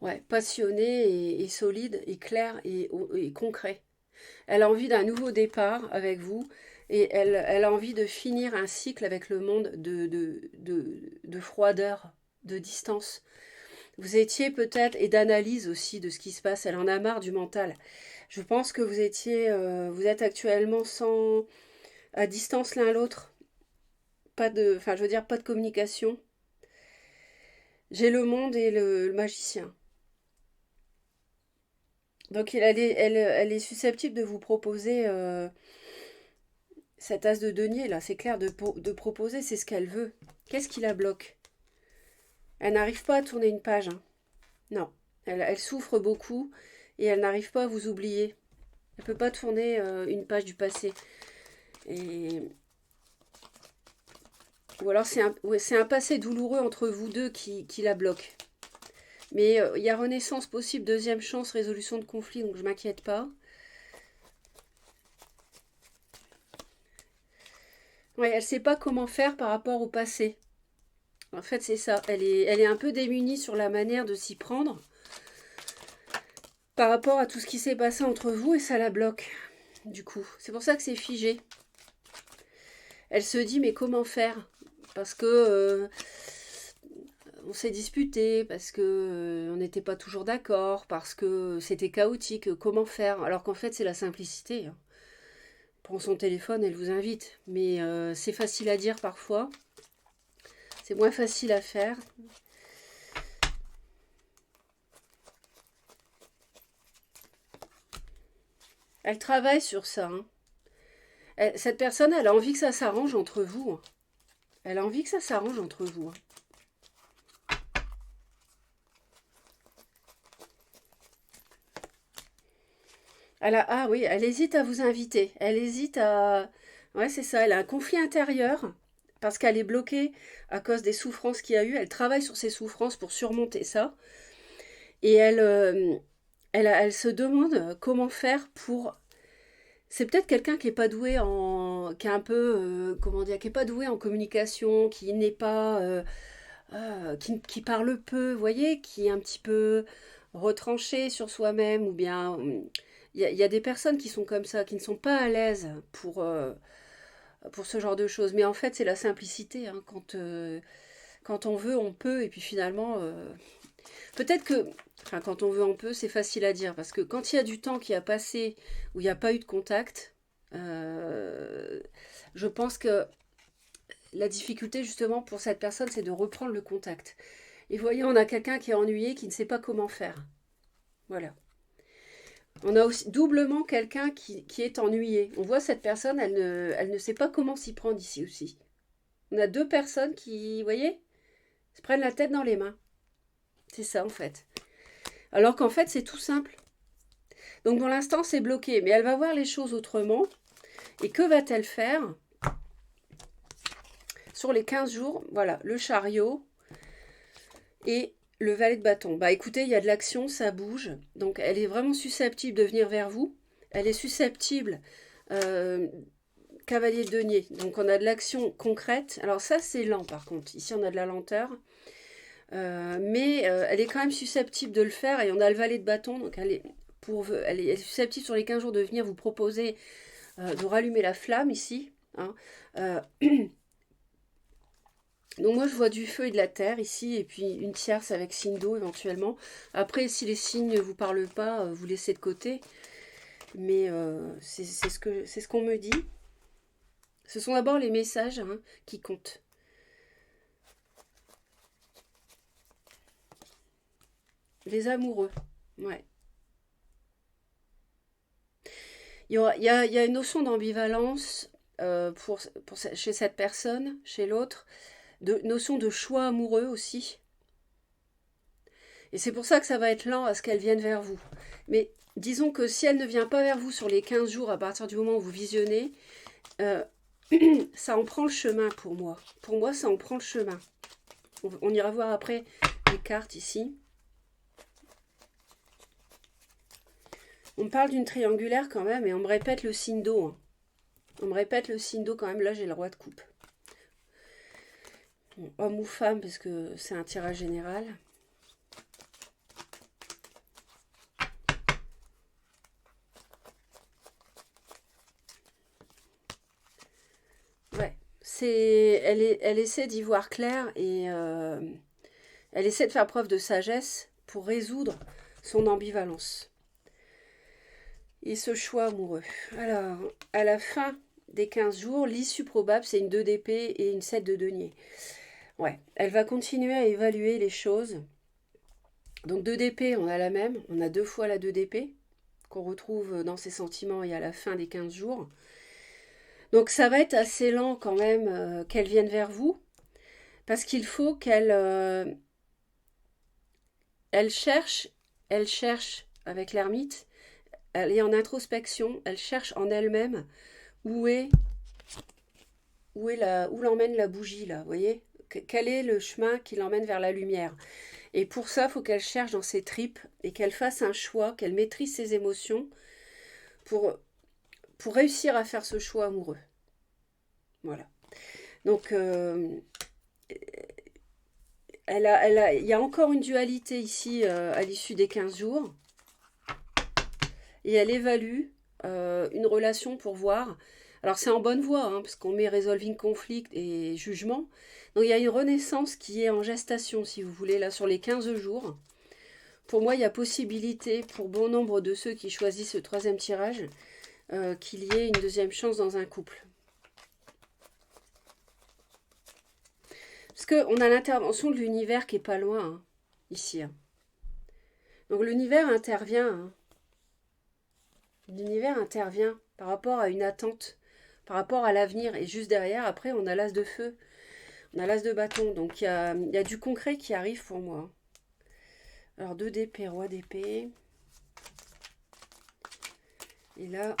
Ouais, passionné et solide et clair et concret. Elle a envie d'un nouveau départ avec vous et elle a envie de finir un cycle avec le monde de froideur, de distance. Vous étiez peut-être, et d'analyse aussi de ce qui se passe, elle en a marre du mental. Je pense que vous êtes actuellement à distance l'un l'autre. Enfin, je veux dire, pas de communication. J'ai le monde et le magicien. Donc elle est susceptible de vous proposer cette as de denier là, c'est clair, de proposer, c'est ce qu'elle veut. Qu'est-ce qui la bloque? Elle n'arrive pas à tourner une page. Hein. Non, elle souffre beaucoup et elle n'arrive pas à vous oublier. Elle ne peut pas tourner une page du passé. Et... Ou alors c'est un passé douloureux entre vous deux qui la bloque. Mais il y a renaissance possible, deuxième chance, résolution de conflit, donc je m'inquiète pas. Ouais, elle ne sait pas comment faire par rapport au passé. En fait, c'est ça. Elle est un peu démunie sur la manière de s'y prendre par rapport à tout ce qui s'est passé entre vous et ça la bloque, du coup. C'est pour ça que c'est figé. Elle se dit, mais comment faire? Parce que on s'est disputé, parce que on n'était pas toujours d'accord, parce que c'était chaotique. Comment faire? Alors qu'en fait, c'est la simplicité. Hein. Prend son téléphone, elle vous invite. Mais c'est facile à dire parfois. C'est moins facile à faire. Elle travaille sur ça. Hein. Cette personne, elle a envie que ça s'arrange entre vous. Hein. Elle a envie que ça s'arrange entre vous. Hein. Ah oui, elle hésite à vous inviter. Elle hésite à... Ouais, c'est ça, elle a un conflit intérieur parce qu'elle est bloquée à cause des souffrances qu'il y a eu. Elle travaille sur ses souffrances pour surmonter ça. Et elle se demande comment faire pour... C'est peut-être quelqu'un qui est pas doué en... qui est un peu... comment dire? Qui est pas doué en communication, qui n'est pas... qui parle peu, vous voyez? Qui est un petit peu retranché sur soi-même, ou bien... il y a des personnes qui sont comme ça, qui ne sont pas à l'aise pour ce genre de choses. Mais en fait, c'est la simplicité, hein. Quand on veut, on peut. Et puis finalement, peut-être que, enfin, quand on veut, on peut, c'est facile à dire. Parce que quand il y a du temps qui a passé, où il n'y a pas eu de contact, euh, je pense que la difficulté, justement, pour cette personne, c'est de reprendre le contact. Et voyez, on a quelqu'un qui est ennuyé, qui ne sait pas comment faire. Voilà. On a aussi doublement quelqu'un qui est ennuyé. On voit cette personne, elle ne sait pas comment s'y prendre ici aussi. On a deux personnes qui, vous voyez, se prennent la tête dans les mains. C'est ça en fait. Alors qu'en fait, c'est tout simple. Donc pour l'instant, c'est bloqué, mais elle va voir les choses autrement. Et que va-t-elle faire sur les 15 jours? Voilà, le chariot et le valet de bâton. Bah écoutez, il y a de l'action, ça bouge. Donc elle est vraiment susceptible de venir vers vous. Elle est susceptible, euh, cavalier de denier. Donc on a de l'action concrète. Alors ça, c'est lent par contre. Ici, on a de la lenteur. Mais elle est quand même susceptible de le faire. Et on a le valet de bâton. Donc elle est susceptible sur les 15 jours de venir vous proposer de rallumer la flamme ici. Hein. Euh, donc moi je vois du feu et de la terre ici, et puis une tierce avec signe d'eau éventuellement. Après, si les signes ne vous parlent pas, vous laissez de côté. Mais c'est ce qu'on me dit. Ce sont d'abord les messages, hein, qui comptent. Les amoureux. Ouais. Il y a une notion d'ambivalence chez cette personne, chez l'autre. Notion de choix amoureux aussi. Et c'est pour ça que ça va être lent à ce qu'elle vienne vers vous. Mais disons que si elle ne vient pas vers vous sur les 15 jours à partir du moment où vous visionnez, euh, ça en prend le chemin pour moi. Pour moi, ça en prend le chemin. On ira voir après les cartes ici. On me parle d'une triangulaire quand même et on me répète le signe d'eau. Hein. On me répète le signe d'eau quand même. Là, j'ai le roi de coupe. Bon, homme ou femme, parce que c'est un tirage général. Ouais. Elle essaie d'y voir clair et elle essaie de faire preuve de sagesse pour résoudre son ambivalence. Et ce choix amoureux. Alors, à la fin des 15 jours, l'issue probable, c'est une 2 d'épée et une 7 de denier. Ouais, elle va continuer à évaluer les choses. Donc 2 d'épée, on a la même. On a deux fois la 2 d'épée qu'on retrouve dans ses sentiments et à la fin des 15 jours. Donc ça va être assez lent quand même qu'elle vienne vers vous. Parce qu'il faut elle cherche, elle cherche avec l'ermite, elle est en introspection, elle cherche en elle-même où est, où l'emmène la bougie là, vous voyez? Quel est le chemin qui l'emmène vers la lumière? Et pour ça, il faut qu'elle cherche dans ses tripes et qu'elle fasse un choix, qu'elle maîtrise ses émotions pour, pour réussir à faire ce choix amoureux. Voilà. Donc, il y a encore une dualité ici à l'issue des 15 jours. Et elle évalue une relation pour voir. Alors c'est en bonne voie, hein, parce qu'on met resolving conflict et jugement. Donc il y a une renaissance qui est en gestation, si vous voulez, là sur les 15 jours. Pour moi, il y a possibilité, pour bon nombre de ceux qui choisissent ce troisième tirage, qu'il y ait une deuxième chance dans un couple. Parce qu'on a l'intervention de l'univers qui est pas loin, hein, ici. Hein. Donc l'univers intervient. Hein. L'univers intervient par rapport à une attente, par rapport à l'avenir. Et juste derrière, après, on a l'as de feu, on a l'as de bâton. Donc il y a du concret qui arrive pour moi. Alors 2 d'épée, roi d'épée. Et là...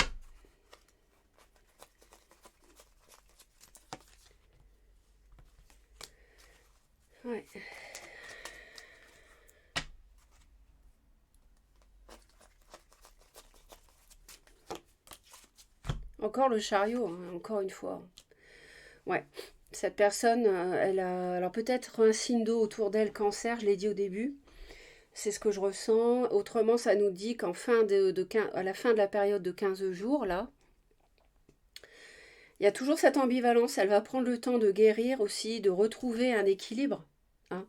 Ouais. Encore le chariot, hein, encore une fois. Ouais. Cette personne, elle a alors peut-être un signe d'eau autour d'elle, cancer, je l'ai dit au début. C'est ce que je ressens. Autrement, ça nous dit qu'en fin à la fin de la période de 15 jours, là, il y a toujours cette ambivalence. Elle va prendre le temps de guérir aussi, de retrouver un équilibre, hein.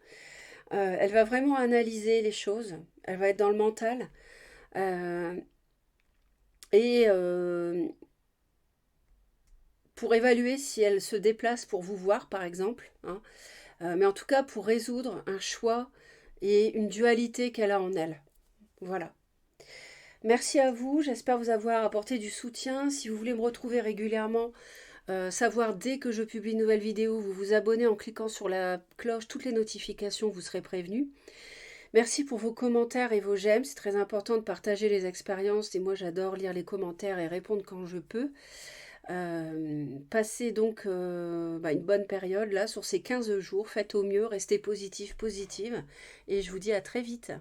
Elle va vraiment analyser les choses. Elle va être dans le mental. euh, et pour évaluer si elle se déplace pour vous voir, par exemple, hein. Mais en tout cas, pour résoudre un choix et une dualité qu'elle a en elle. Voilà. Merci à vous, j'espère vous avoir apporté du soutien. Si vous voulez me retrouver régulièrement, savoir dès que je publie une nouvelle vidéo, vous vous abonnez en cliquant sur la cloche, toutes les notifications, vous serez prévenus. Merci pour vos commentaires et vos j'aime, c'est très important de partager les expériences et moi j'adore lire les commentaires et répondre quand je peux. Passez donc une bonne période là sur ces 15 jours, faites au mieux, restez positif, positive et je vous dis à très vite.